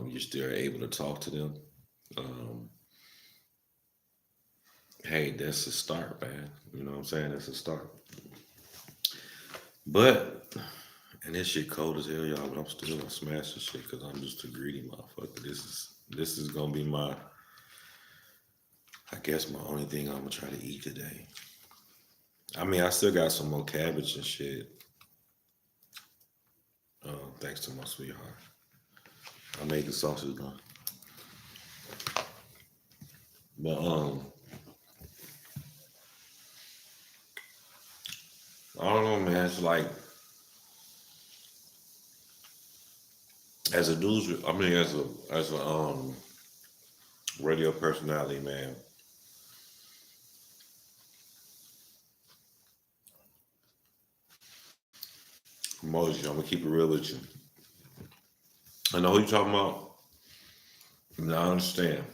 you're still able to talk to them. Um, hey, that's a start, man. You know what I'm saying? That's a start. But and this shit cold as hell, y'all. But I'm still gonna smash this shit because I'm just a greedy motherfucker. This is gonna be my, I guess, my only thing I'm gonna try to eat today. I mean, I still got some more cabbage and shit. Thanks to my sweetheart. I made the sausage done. But I don't know, man. It's like as a news, I mean, as a radio personality, man. Emoji, I'm gonna keep it real with you. I know who you talking about. And I understand,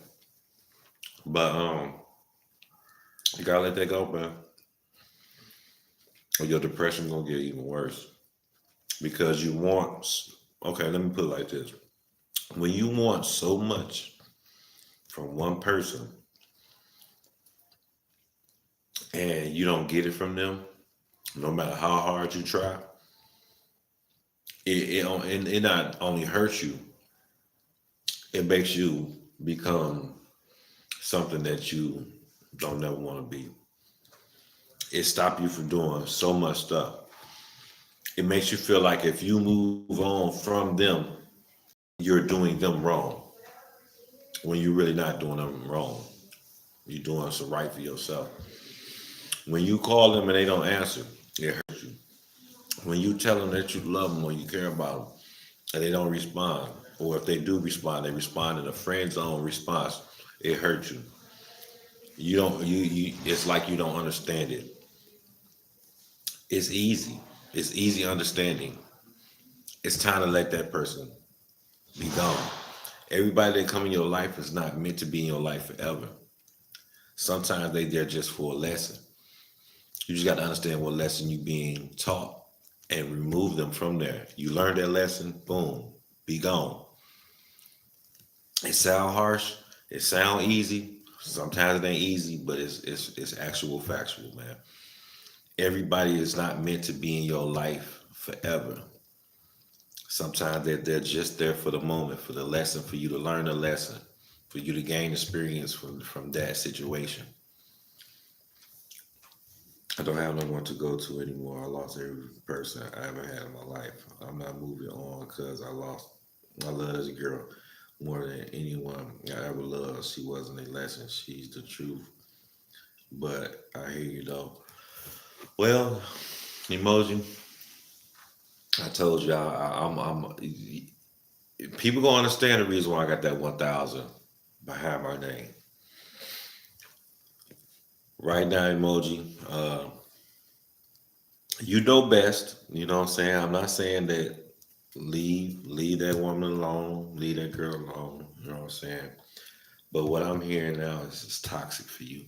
but you gotta let that go, man. Or your depression gonna get even worse because you want. Okay, let me put it like this: when you want so much from one person and you don't get it from them, no matter how hard you try, it not only hurts you, it makes you become something that you don't never want to be. It stops you from doing so much stuff. It makes you feel like if you move on from them, you're doing them wrong when you're really not doing them wrong. You're doing what's right for yourself. When you call them and they don't answer, it hurts you. When you tell them that you love them or you care about them and they don't respond, or if they do respond, they respond in a friend zone response, it hurts you. You don't you it's like you don't understand it. It's easy. It's easy understanding. It's time to let that person be gone. Everybody that come in your life is not meant to be in your life forever. Sometimes they there just for a lesson. You just got to understand what lesson you being taught and remove them from there. You learn that lesson, boom, be gone. It sound harsh, it sound easy. Sometimes it ain't easy, but it's actual factual, man. Everybody is not meant to be in your life forever. Sometimes they're just there for the moment, for the lesson, for you to learn a lesson, for you to gain experience from that situation. I don't have no one to go to anymore. I lost every person I ever had in my life. I'm not moving on because I love this girl more than anyone I ever loved. She wasn't a lesson. She's the truth. But I hear you though. Well, emoji. I told you I'm people gonna understand the reason why I got that 1,000 behind my name. Right now, emoji. You know best. You know what I'm saying? I'm not saying that leave that woman alone, leave that girl alone. You know what I'm saying? But what I'm hearing now is it's toxic for you.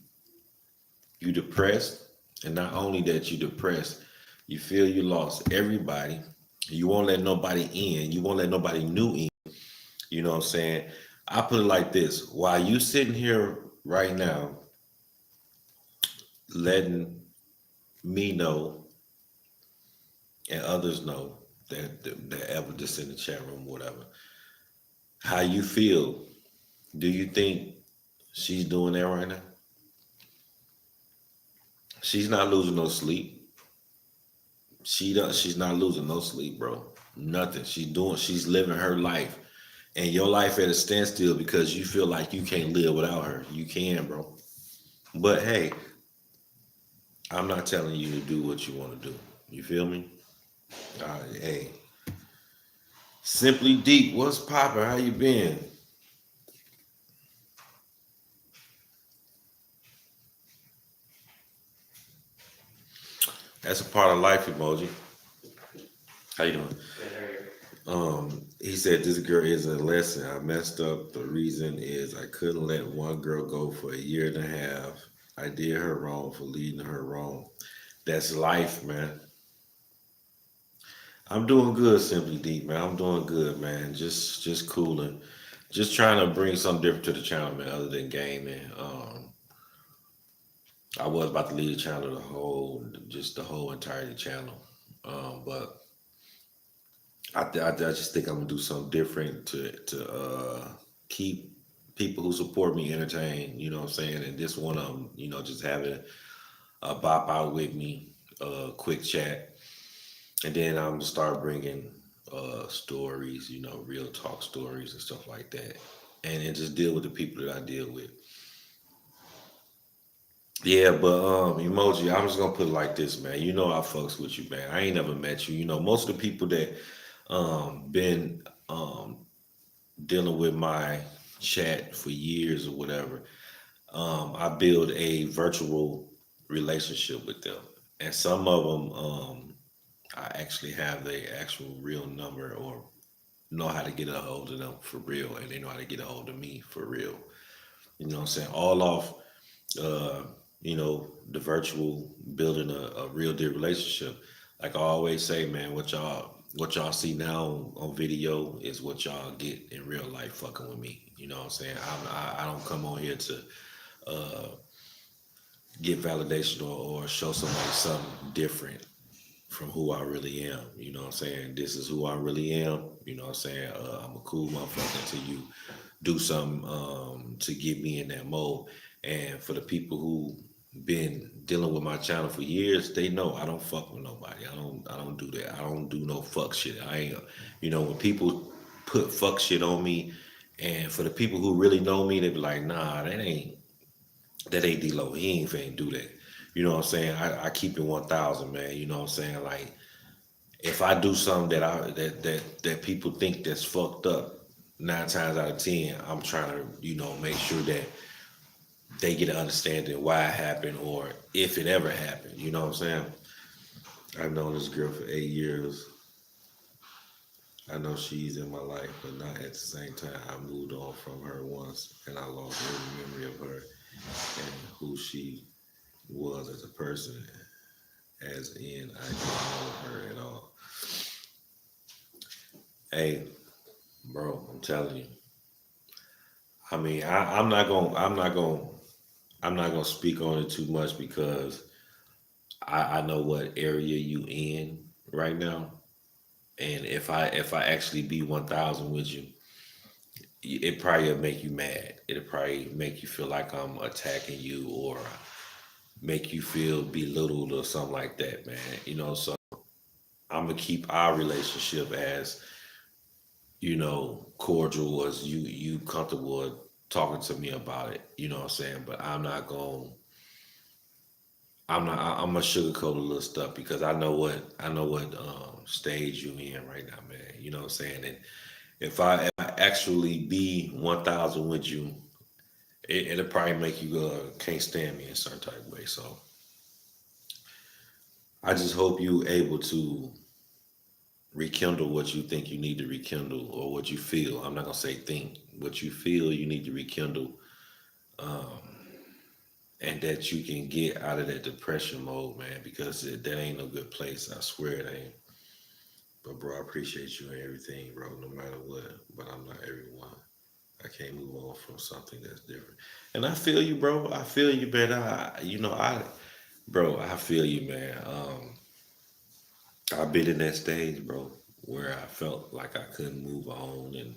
You depressed, and not only that you depressed, you feel you lost everybody. You won't let nobody in. You won't let nobody new in. You know what I'm saying? I put it like this: while you sitting here right now, letting me know and others know that ever just in the chat room, whatever, how you feel. Do you think she's doing that right now? She's not losing no sleep. She's not losing no sleep, bro. Nothing. She's living her life. And your life at a standstill because you feel like you can't live without her. You can, bro. But hey, I'm not telling you to do what you want to do. You feel me? Hey, Simply Deep, what's poppin'? How you been? That's a part of life emoji. How you doing? He said this girl is a lesson. I messed up. The reason is I couldn't let one girl go for a year and a half. I did her wrong for leading her wrong. That's life, man. I'm doing good, Simply Deep, man. I'm doing good, man. Just cooling. Just trying to bring something different to the channel, man, other than gaming. I was about to leave the channel just the whole entire channel. But I just think I'm gonna do something different to keep people who support me entertained. You know what I'm saying? And this one of them, just having a bop out with me, quick chat, and then I'm gonna start bringing stories, real talk stories and stuff like that, and then just deal with the people that I deal with. Yeah, but emoji, I'm just gonna put it like this, man. You know I fucks with you, man. I ain't never met you. Most of the people that been dealing with my chat for years or whatever, I build a virtual relationship with them, and some of them, I actually have the actual real number or know how to get a hold of them for real, and they know how to get a hold of me for real. You know what I'm saying? All off, uh, the virtual building a real deal relationship. Like I always say, man, what y'all see now on video is what y'all get in real life fucking with me. You know what I'm saying? I don't come on here to uh, get validation or show somebody something different from who I really am. You know what I'm saying? This is who I really am. You know what I'm saying? I'm a cool motherfucker until you do something to get me in that mode. And for the people who been dealing with my channel for years, they know I don't fuck with nobody. I don't do that. I don't do no fuck shit. I ain't when people put fuck shit on me, and for the people who really know me, they be like, nah, that ain't D-Lo. He ain't finna do that. You know what I'm saying? I keep it 1,000, man. You know what I'm saying? Like if I do something that people think that's fucked up, 9 times out of 10, I'm trying to make sure that they get an understanding why it happened or if it ever happened. You know what I'm saying? I've known this girl for 8 years. I know she's in my life, but not at the same time. I moved on from her once, and I lost every memory of her and who she was as a person. As in, I didn't know her at all. Hey, bro, I'm telling you. I mean, I'm not gonna speak on it too much because I know what area you in right now, and if I actually be 1,000 with you, it probably will make you mad. It'll probably make you feel like I'm attacking you or make you feel belittled or something like that, man. So I'm gonna keep our relationship as cordial as you comfortable talking to me about it. You know what I'm saying? But I'm gonna sugarcoat a little stuff because I know what stage you in right now, man. You know what I'm saying? And if I actually be 1,000 with you, it'll probably make you can't stand me in a certain type of way. So I just hope you able to rekindle what you think you need to rekindle or what you feel. I'm not gonna say think, what you feel you need to rekindle, and that you can get out of that depression mode, man, because that ain't no good place. I swear it ain't. But bro, I appreciate you and everything, bro, no matter what. But I'm not everyone. I can't move on from something that's different. And I feel you, bro. I feel you, man. Bro, I feel you, man. I've been in that stage, bro, where I felt like I couldn't move on, and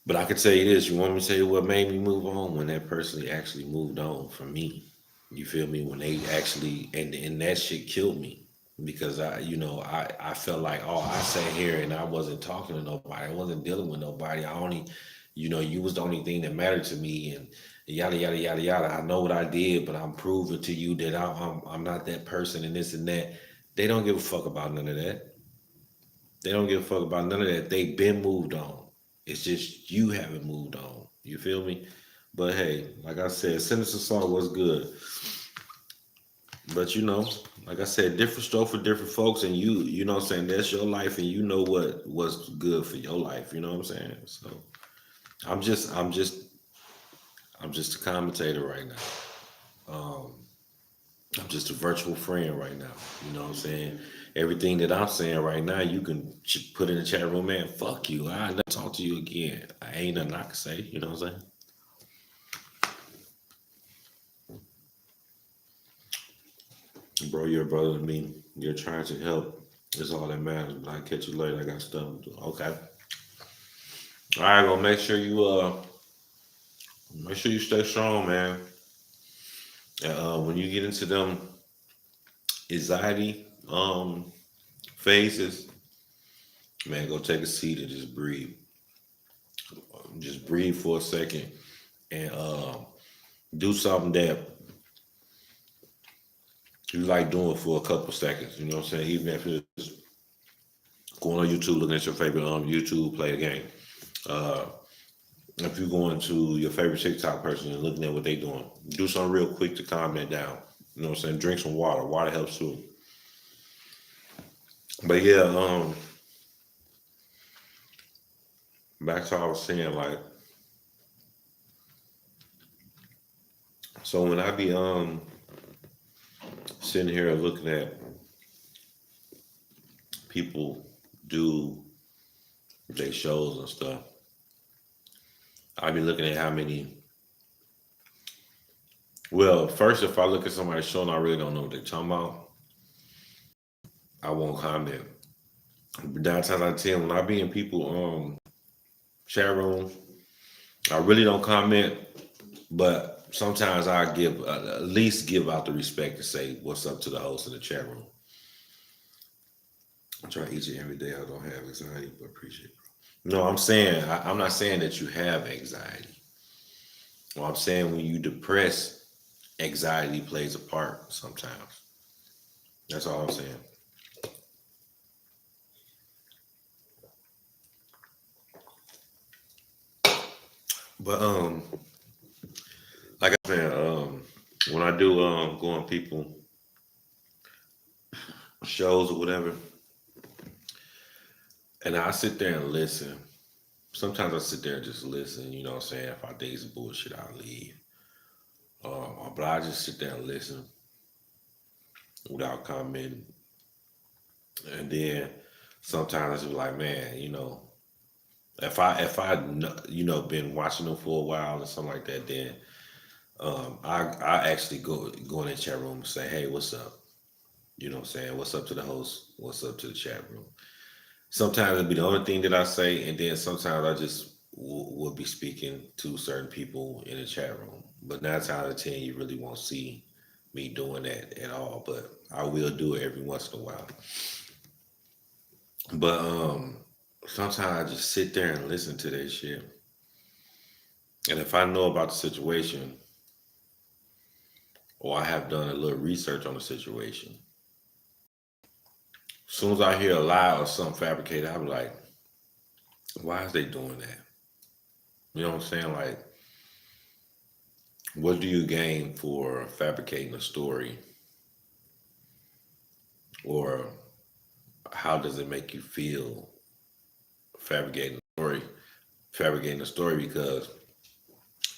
but I could tell you this. You want me to tell you what made me move on? When that person actually moved on from me. You feel me? When they actually and that shit killed me because I felt like, oh, I sat here and I wasn't talking to nobody. I wasn't dealing with nobody. I only, you was the only thing that mattered to me, and yada yada yada yada. I know what I did, but I'm proving to you that I'm not that person and this and that. They don't give a fuck about none of that. They don't give a fuck about none of that. They've been moved on. It's just you haven't moved on. You feel me? But hey, like I said, Sinister Song was good. But like I said, different stroke for different folks, and you know what I'm saying, that's your life, and you know what's good for your life. You know what I'm saying? So I'm just I'm just I'm just a commentator right now. I'm just a virtual friend right now. You know what I'm saying? Everything that I'm saying right now, you can put in the chat room, man. Fuck you. I never talk to you again. I ain't nothing I can say. You know what I'm saying? Bro, you're a brother to me. You're trying to help. That's all that matters. But I catch you later. I got stuff to do. Okay. All right, well, make sure you stay strong, man. When you get into them anxiety phases, man, go take a seat and just breathe. Just breathe for a second and do something that you like doing for a couple seconds. You know what I'm saying? Even if it's going on YouTube, looking at your favorite YouTube, play a game. Uh, if you're going to your favorite TikTok person and looking at what they doing, do something real quick to calm that down. You know what I'm saying? Drink some water. Water helps too. But yeah, back to what I was saying, like, so when I be sitting here looking at people do their shows and stuff, I be looking at how many. Well, first, if I look at somebody's show and I really don't know what they're talking about, I won't comment. But 9 times out of 10, when I be in people chat rooms, I really don't comment. But sometimes I give at least give out the respect to say what's up to the host of the chat room. I try each and every day. I don't have anxiety, but appreciate it. No, I'm not saying that you have anxiety. Well, I'm saying when you depress, anxiety plays a part sometimes. That's all I'm saying. But like I said, when I do go on people shows or whatever, and I sit there and listen. Sometimes I sit there and just listen. You know what I'm saying? If I think it's bullshit, I'll leave. But I just sit there and listen without commenting. And then sometimes I just be like, man, if I been watching them for a while or something like that, then I actually go in the chat room and say, hey, what's up? You know what I'm saying? What's up to the host? What's up to the chat room? Sometimes it'll be the only thing that I say, and then sometimes I just will be speaking to certain people in the chat room. But 9 times out of 10, you really won't see me doing that at all. But I will do it every once in a while. But sometimes I just sit there and listen to that shit. And if I know about the situation, or I have done a little research on the situation, as soon as I hear a lie or something fabricated, I'm like, why is they doing that? You know what I'm saying? Like, what do you gain for fabricating a story how does it make you feel fabricating the story? Fabricating the story because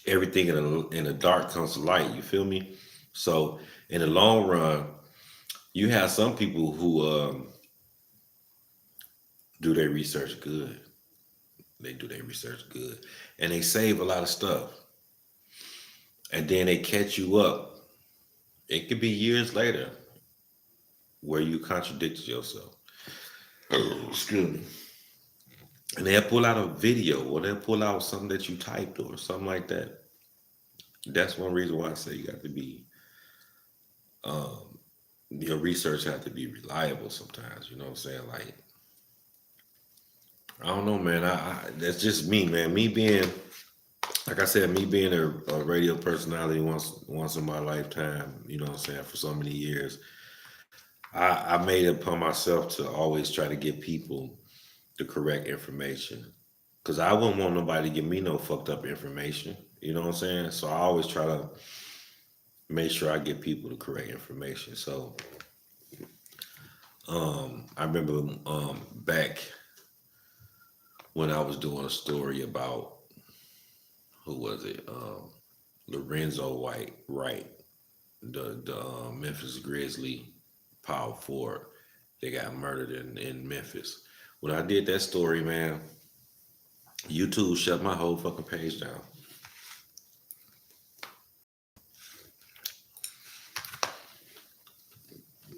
everything in the dark comes to light. You feel me? So in the long run, you have some people who do their research good. They do their research good, and they save a lot of stuff. And then they catch you up. It could be years later where you contradicted yourself. Excuse me. And they'll pull out a video or they'll pull out something that you typed or something like that. That's one reason why I say you got to be your research has to be reliable sometimes. You know what I'm saying? Like I don't know, man. I that's just me, man. Me being like I said, me being a radio personality once in my lifetime. You know what I'm saying? For so many years, I made it upon myself to always try to give people the correct information because I wouldn't want nobody to give me no fucked up information. You know what I'm saying? So I always try to make sure I give people the correct information. So I remember back when I was doing a story about who was it? Lorenzo Wright, the Memphis Grizzly power forward. They got murdered in Memphis. When I did that story, man, YouTube shut my whole fucking page down.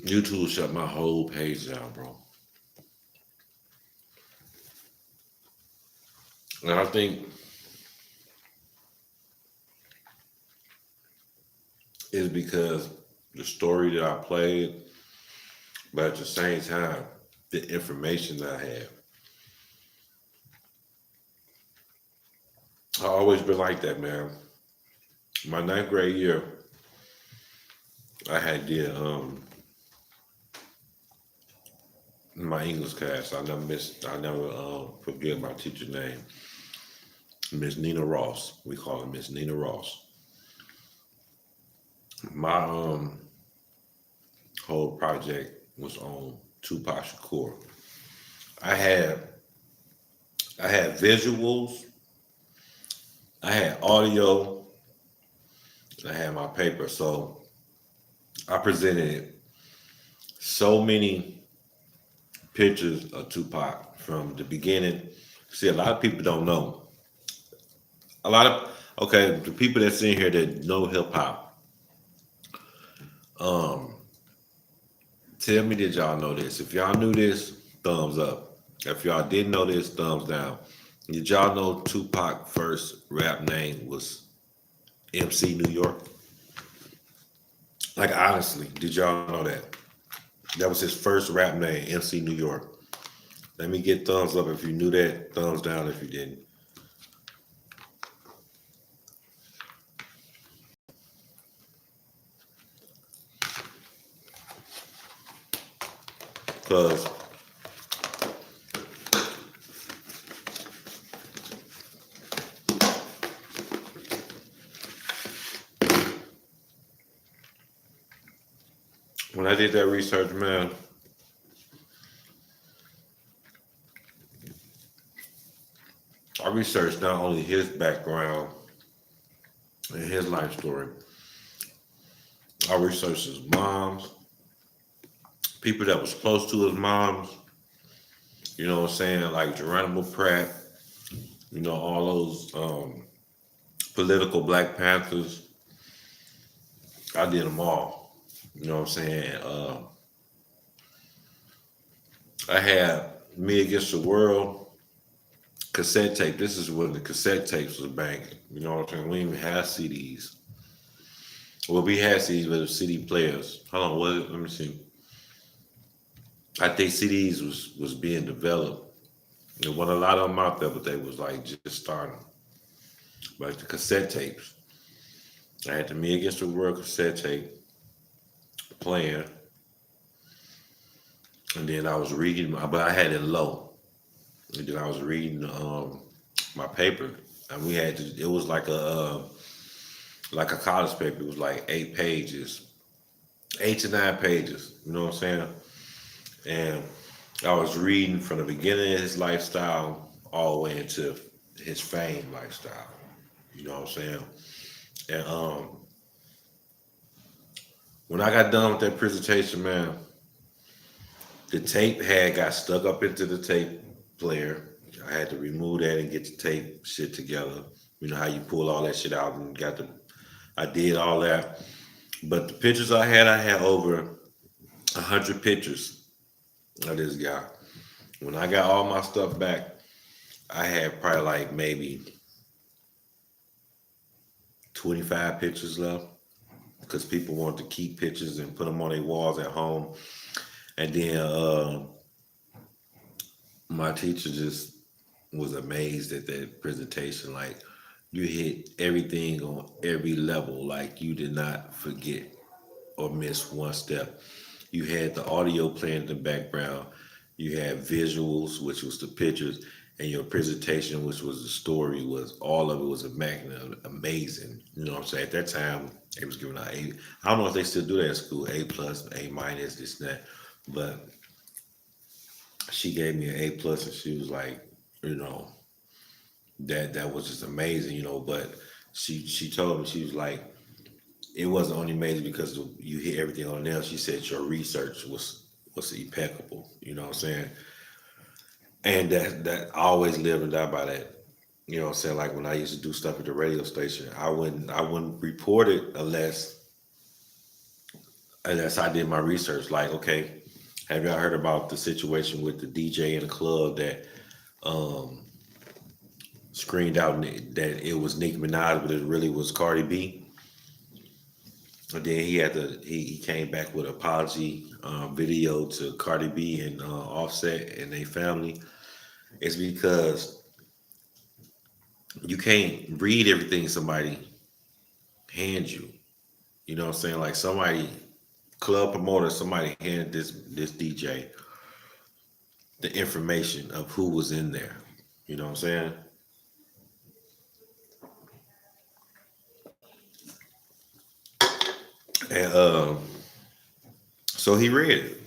YouTube shut my whole page down, bro. And I think it's because the story that I played, but at the same time, the information that I had. I always been like that, man. My ninth grade year, I had did my English class. I never forget my teacher's name, Miss Nina Ross. We call her Miss Nina Ross. My whole project was on Tupac Shakur. I had I had visuals, I had audio, I had my paper. So I presented so many pictures of Tupac from the beginning. See, a lot of people don't know. A lot of okay, the people that's in here that know hip hop, um, tell me did y'all know this? If y'all knew this, thumbs up. If y'all didn't know this, thumbs down. Did y'all know Tupac first rap name was MC New York? Like honestly, did y'all know that? That was his first rap name, MC New York. Let me get thumbs up if you knew that, thumbs down if you didn't. Because when I did that research, man, I researched not only his background and his life story, I researched his moms, people that was close to his moms, you know what I'm saying, like Geronimo Pratt, you know, all those political Black Panthers. I did them all. You know what I'm saying? I had Me Against the World cassette tape. This is when the cassette tapes was banging. You know what I'm saying? We didn't even have CDs. Well, we had CDs, but CD players. Hold on, what? Let me see. I think CDs was being developed. There wasn't a lot of them out there, but they was like just starting. Like the cassette tapes. I had the Me Against the World cassette tape playing, and then I was reading, but I had it low. And then I was reading my paper, and we had to. It was like a college paper. It was like 8 pages, 8 to 9 pages. You know what I'm saying? And I was reading from the beginning of his lifestyle all the way into his fame lifestyle. You know what I'm saying? And when I got done with that presentation, man, the tape had got stuck up into the tape player. I had to remove that and get the tape shit together. You know how you pull all that shit out and got the. I did all that, but the pictures I had over 100 pictures of this guy. When I got all my stuff back, I had probably like maybe 25 pictures left because people wanted to keep pictures and put them on their walls at home. And then my teacher just was amazed at that presentation. Like you hit everything on every level. Like you did not forget or miss one step. You had the audio playing in the background. You had visuals, which was the pictures, and your presentation, which was the story, was all of it was immaculate, amazing. You know what I'm saying? At that time, it was giving out A. I don't know if they still do that at school, A plus, A minus, this and that. But she gave me an A plus, and she was like, you know, that was just amazing, you know. But she told me, she was like, it wasn't only amazing because you hit everything on the nail. She said your research was impeccable. You know what I'm saying? And that I always live and die by that. You know what I'm saying? Like when I used to do stuff at the radio station, I wouldn't report it unless I did my research. Like, okay, have y'all heard about the situation with the DJ in the club that um screened out that it was Nicki Minaj, but it really was Cardi B? And then he came back with an apology video to Cardi B and Offset and their family. It's because you can't read everything somebody hands you. You know what I'm saying? Like somebody, club promoter, somebody handed this DJ the information of who was in there. You know what I'm saying? And so he read it.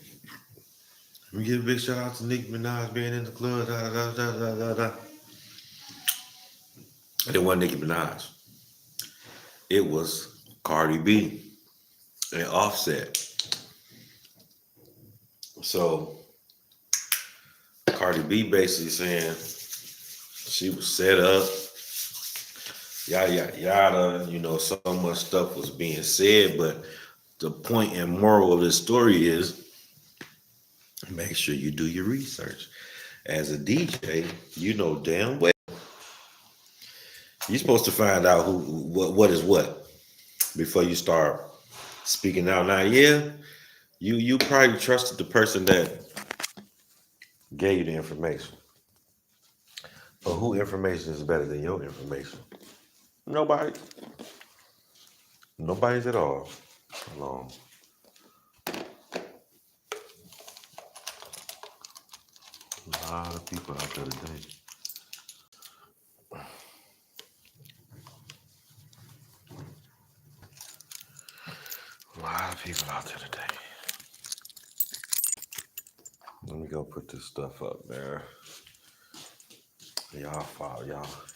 We give a big shout out to Nicki Minaj being in the club. Da, da, da, da, da, da. It wasn't Nicki Minaj. It was Cardi B and Offset. So Cardi B basically saying she was set up, yada yada yada. You know, so much stuff was being said, but the point and moral of this story is make sure you do your research. As a DJ, you know damn well you're supposed to find out what is what before you start speaking out. Now, yeah, you probably trusted the person that gave you the information, but who information is better than your information? Nobody. Nobody's at all. Alone. A lot of people out there today. A lot of people out there today. Let me go put this stuff up there. Y'all follow,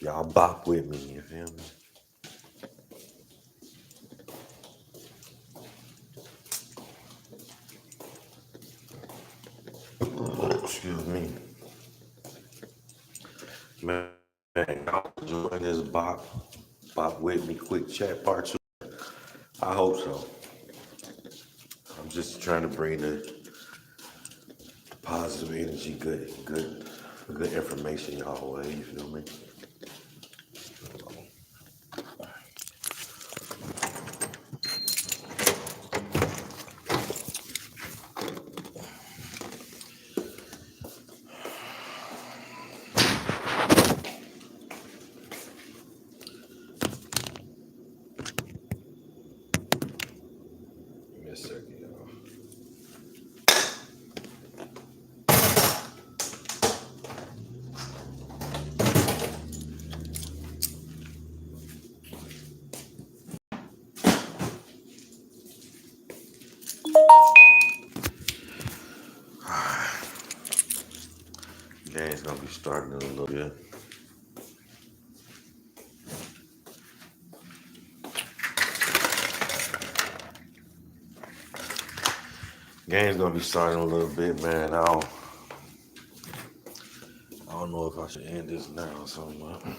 y'all bop with me, you feel me? Excuse me. Man, y'all enjoy this bop with me quick chat part two. I hope so. I'm just trying to bring the positive energy, good information y'all way, you feel me? Give me a second, y'all. Game's gonna be starting in a little bit. Game's gonna be starting in a little bit, man. I don't know if I should end this now or something.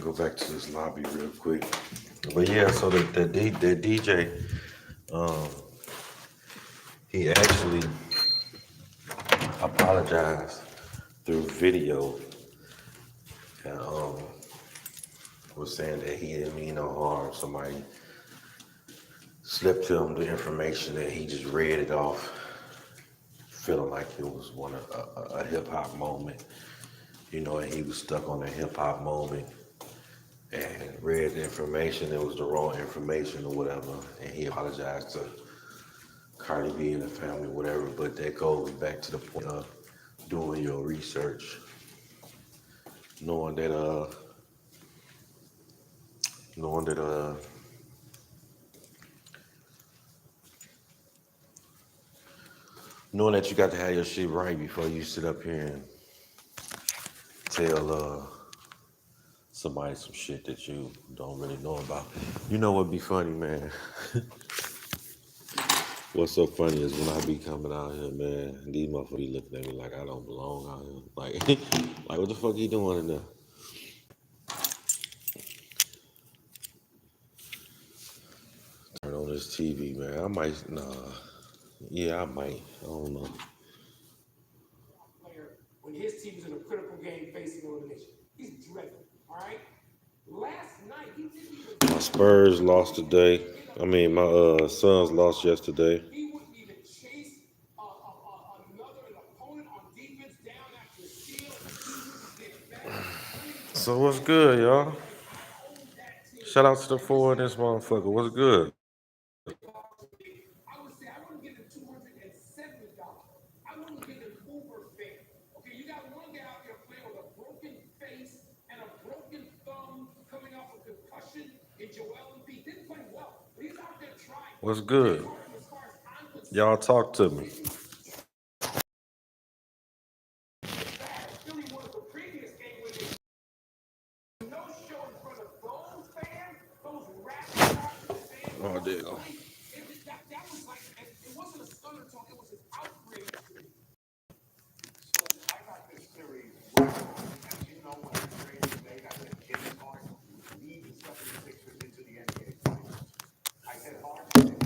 Go back to this lobby real quick. But yeah, so the DJ, um, he actually apologized through video and was saying that he didn't mean no harm. Somebody slipped him the information and he just read it off, feeling like it was a hip hop moment, and he was stuck on a hip hop moment and read the information. It was the wrong information or whatever, and he apologized to Cardi B and the family, whatever. But that goes back to the point of doing your research, knowing that knowing that knowing that you got to have your shit right before you sit up here and tell somebody some shit that you don't really know about. You know what'd be funny, man? What's so funny is when I be coming out here, man, these motherfuckers be looking at me like I don't belong out here. Like, like what the fuck you doing in there? Turn on this TV, man. I might, nah. Yeah, I might. I don't know. When his team is in a critical game facing elimination, he's dreadful. All right. Last night he didn't even. My Spurs lost today. I mean, my Suns lost yesterday. He wouldn't even chase another opponent on defense down after a steal, and he wouldn't get back. So what's good, y'all? Shout out to the four in this motherfucker. What's good? I would say I wouldn't give him $270. I wouldn't give him Uber fare. Okay, you got one guy out there playing with a broken face and a broken thumb coming off a concussion in Joel Embiid. Didn't play well, but he's out there trying. What's good? Y'all talk to me. Oh, there you go. That was like, it wasn't a stutter talk, it was an outrage. So I got this series, as you know, when I trained today, I said, it's hard to lead the 76ers into the NBA Finals. I said hard to lead.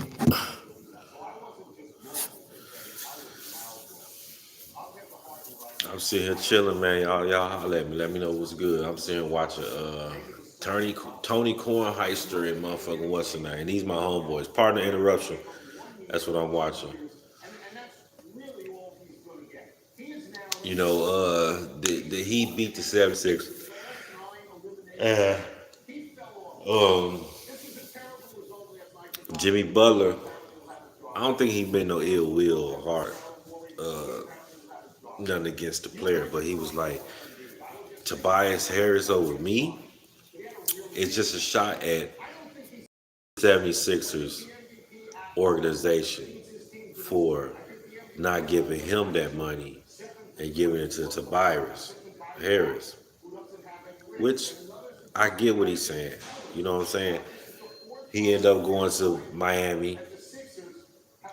So I wasn't just normal today, I was loud. I'll get the heart right. I'm sitting here chilling, man. Y'all holler at me. Let me know what's good. I'm sitting here watching Tony Kornheister and motherfucking what's the name. These my homeboys. Partner Interruption. That's what I'm watching. The Heat beat the 76ers. And Jimmy Butler, I don't think he been no ill will or heart. Nothing against the player, but he was like, Tobias Harris over me, it's just a shot at 76ers organization for not giving him that money and giving it to Tobias Harris, which I get what he's saying. You know what I'm saying? He ended up going to Miami.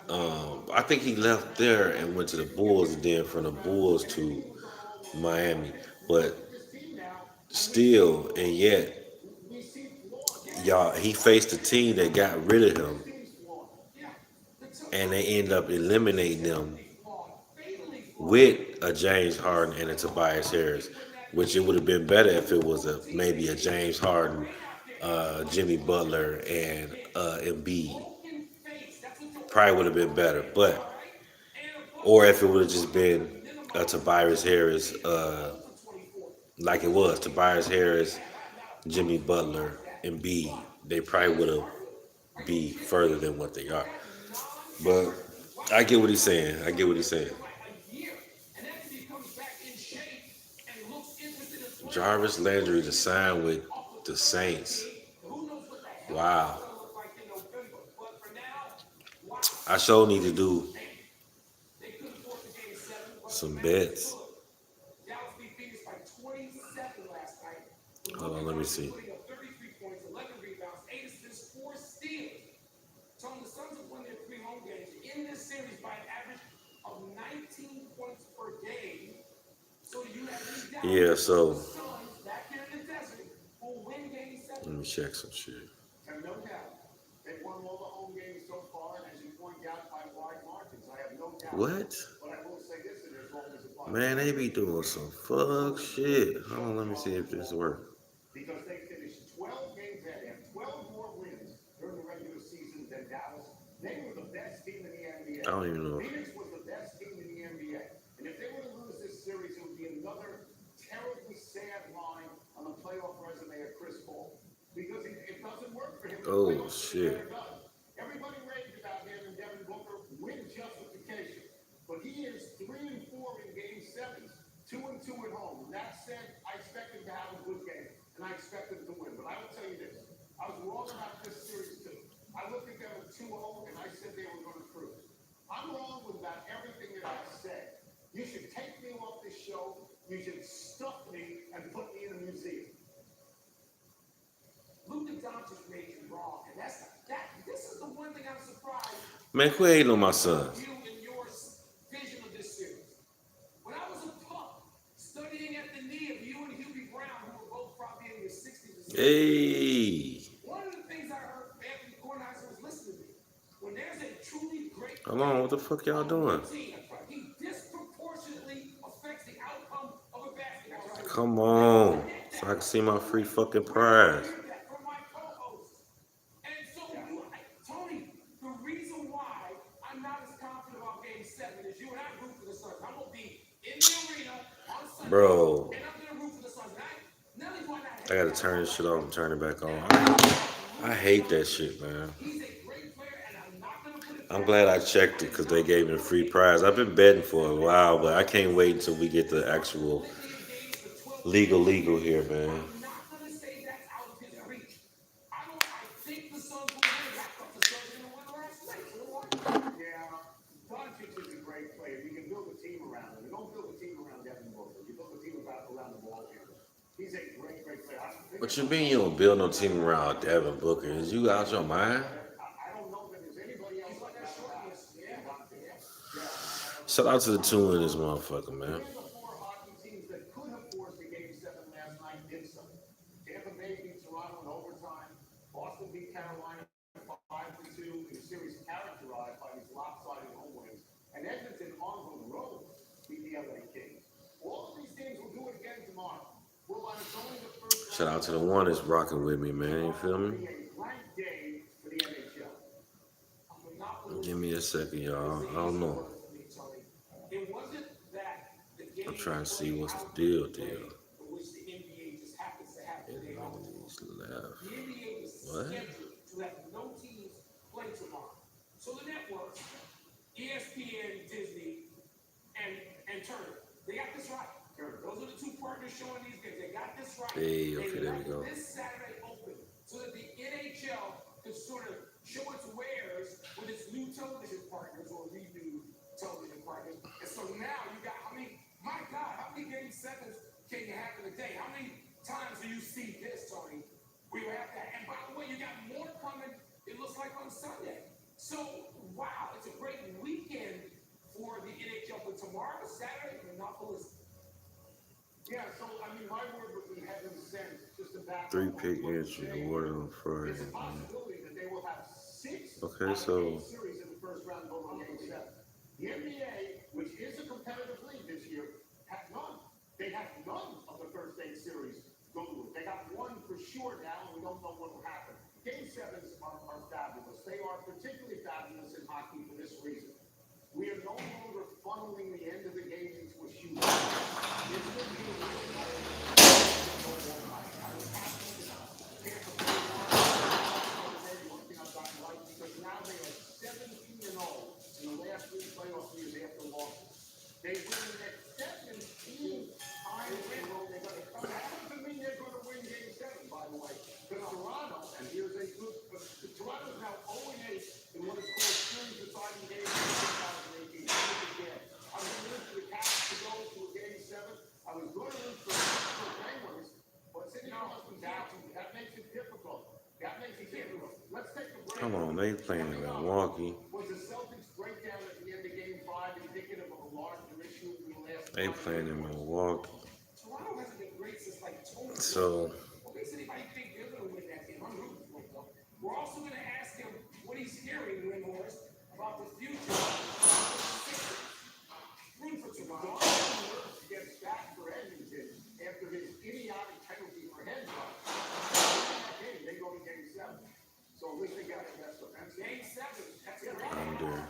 I think he left there and went to the Bulls, and then from the Bulls to Miami. But still, and yet, y'all, he faced a team that got rid of him, and they ended up eliminating them with a James Harden and a Tobias Harris, which it would have been better if it was maybe a James Harden, Jimmy Butler, and Embiid. Probably would have been better, but or if it would have just been Tobias Harris, like it was Tobias Harris, Jimmy Butler, Embiid, they probably would have be further than what they are. But I get what he's saying. I get what he's saying. Jarvis Landry to sign with the Saints. Wow. I sure need to do some bets. Hold on, let me see. Yeah, so let me check some shit. What? Man, they be doing some fuck shit. Hold on, let me see if this works. I don't even know. Oh shit. Man, quit hating on my son. Hey. Hold on, what the fuck y'all doing? Come on. So I can see my free fucking prize. Bro. I gotta turn this shit off and turn it back on. I hate that shit, man. I'm glad I checked it because they gave me a free prize. I've been betting for a while, but I can't wait until we get the actual legal here, man. What you mean you don't build no team around Devin Booker? Is you out your mind? Shout out to the two in this motherfucker, man. Shout out to the one that's rocking with me, man. You feel me? Give me a second, y'all. I don't know. I'm trying to see what's the deal. Enemies left. What? Hey, okay, there we go. Three pick entry awarded on Friday. Man. Okay, so They playing in Milwaukee. They playing in Milwaukee. So under.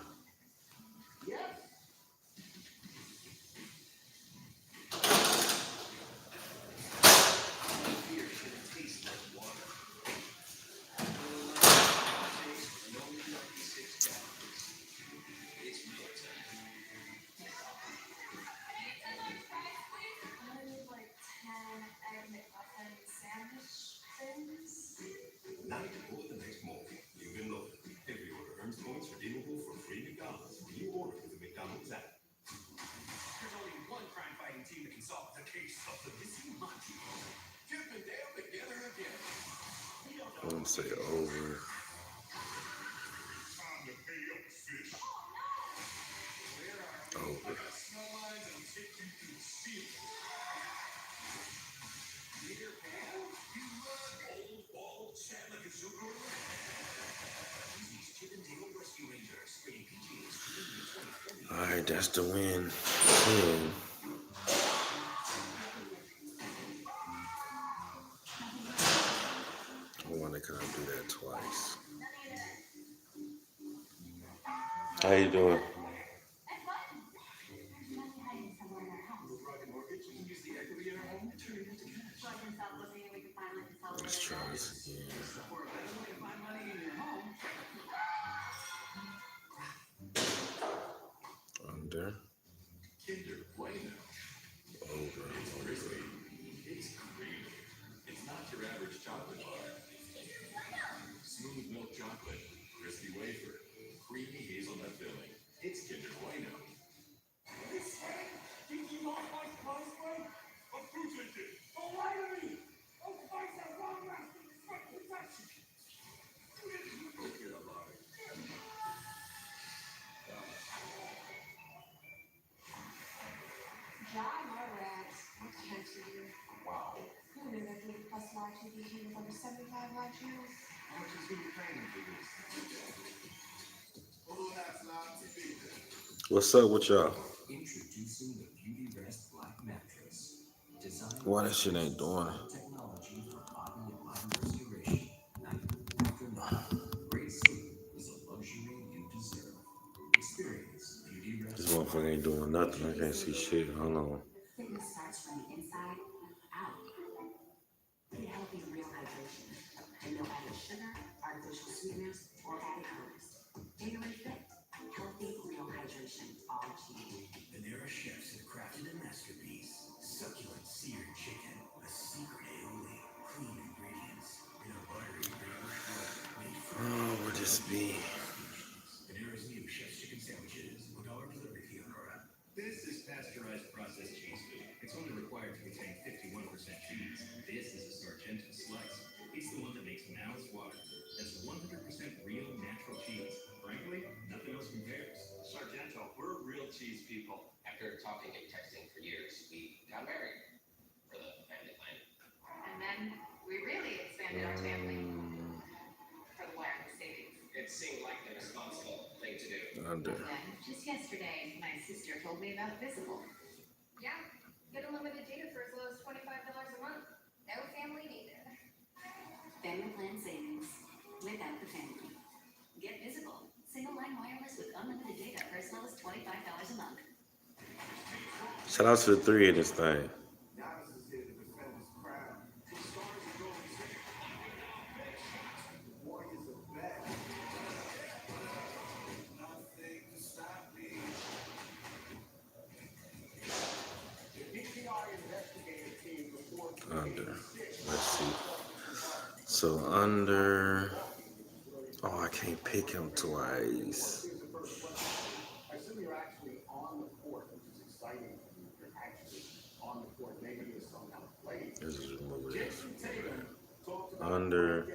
I'm gonna say over. Over. All right, that's the win. I wonder can I do that twice? How you doing? Let's try this again. Under. Over. What's up with y'all? Why that shit ain't doing it? This motherfucker ain't doing nothing. I can't see shit. Hold on. Oh, would this be? Under. Shout out to the three in this thing. Under. Let's see. So under. Oh, I can't pick him twice. Let's just remove this. Under.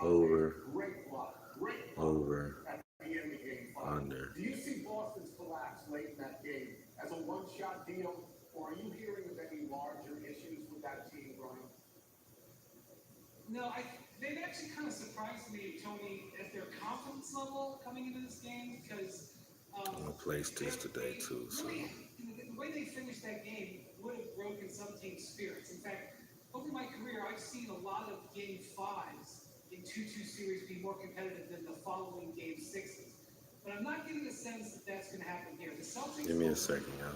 Over. Over. Under. Do you see Boston's collapse late in that game as a one-shot deal, or are you hearing of any larger issues with that team, Brian? No, they've actually kind of surprised me, Tony, at their confidence level coming into this game because I'm gonna place this today too. So really, the way they finished that game would have broken some teams' spirits. In fact, over my career, I've seen a lot of game fives in 2-2 series be more competitive than the following game sixes. But I'm not getting a sense that that's going to happen here. The Celtics, give me a second, y'all.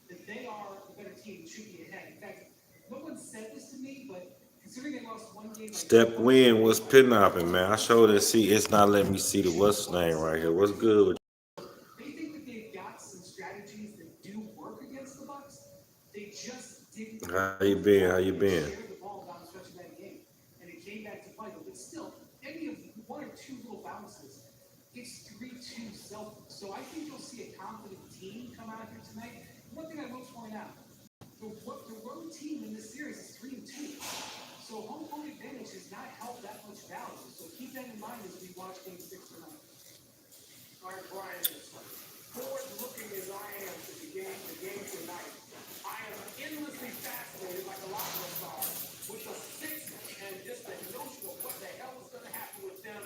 that they are the better team and should be ahead. In fact, no one said this to me, but considering they lost one game, Step win was kidnapping, man. I showed it. See, it's not letting me see the what's name right here. What's good with they think that they've got some strategies that do work against the Bucks. They just didn't. how you been? How you been? Share the ball down the stretch of that game, and it came back to bite them. But still, any of one or two little bounces, it's 3-2 Celtics. So I think you'll see a confident team come out here tonight. One thing I will point out: the road team in this series is 3-2. So home court advantage has not held that much value. So keep that in mind as we watch Game 6 tonight. All right, Brian, forward looking as I am to the game tonight, I am endlessly fascinated, like a lot of us are, with the Sixers and just the notion of what the hell is going to happen with them.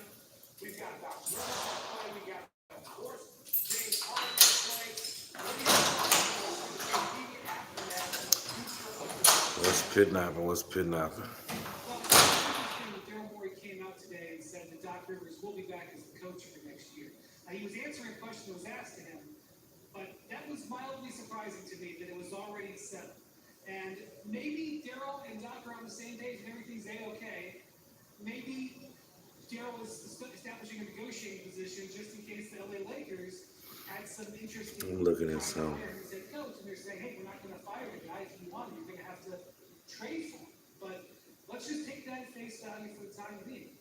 We've got Doc Rivers to play, we got, of course, James Harden to play. What do you think the immediate aftermath and the future of the what's kidnapping? What's kidnapping? Well, it's interesting that Daryl Morey came out today and said that Doc Rivers will be back as the coach for next year. Now, he was answering a question that was asked to him, but that was mildly surprising to me that it was already settled. And maybe Daryl and Doc are on the same page and everything's A-okay. Maybe Daryl is establishing a negotiating position just in case the LA Lakers had some interest in I'm looking at some. his head coach, and they're saying, hey, we're not going to fire the guy if you want him. You're going to have to trade for him. But let's just take that at face value for the time being.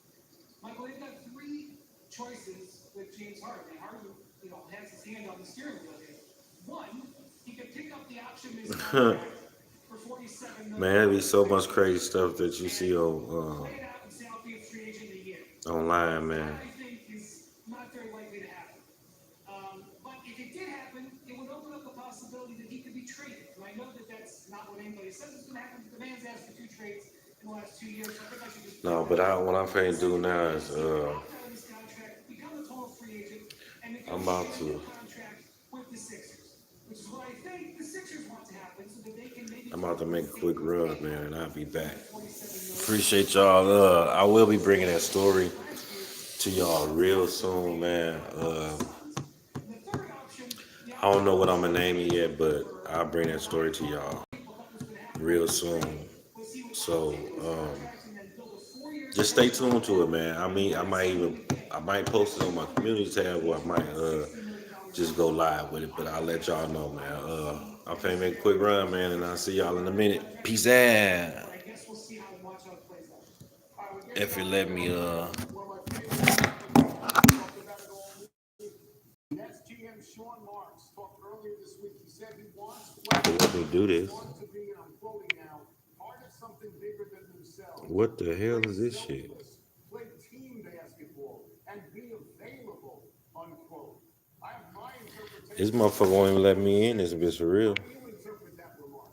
Michael, they've got three choices with James Harden. And Harden, has his hand on the steering wheel here. One, he could pick up the option as contract for $47 million. Man, there be so much crazy stuff that you see Play it out and say I'll be a free agent in a year. online, man. That, I think, is not very likely to happen. But if it did happen, it would open up the possibility that he could be traded. And I know that that's not what anybody says is going to happen. The man's asked for 2 trades in the last 2 years. So I think I should just No, but what I'm finna do now is become a total free agent and I'm about to. contract with the Sixers, which is what I think the Sixers want to happen, so that they can maybe. I'm about to make a quick run, man, and I'll be back. Appreciate y'all. I will be bringing that story to y'all real soon, man. I don't know what I'm gonna name it yet, but I'll bring that story to y'all real soon. So just stay tuned to it, man. I mean, I might post it on my community tab, or I might just go live with it. But I'll let y'all know, man. I'm finna make a quick run, man, and I'll see y'all in a minute. Peace out. If you let me, Nets GM Sean Marks talked earlier this week. He said he wants let me do this. to be, and I'm quoting now, part of something bigger than themselves. What the hell is this shit? Play team basketball and be available, unquote. I have my interpretation. This motherfucker won't even let me in this bitch for real. How do you interpret that remark?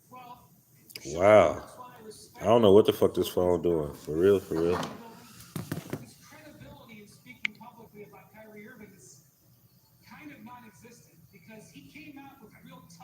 Well, Wow. I don't know what the fuck this phone doing. For real, for real.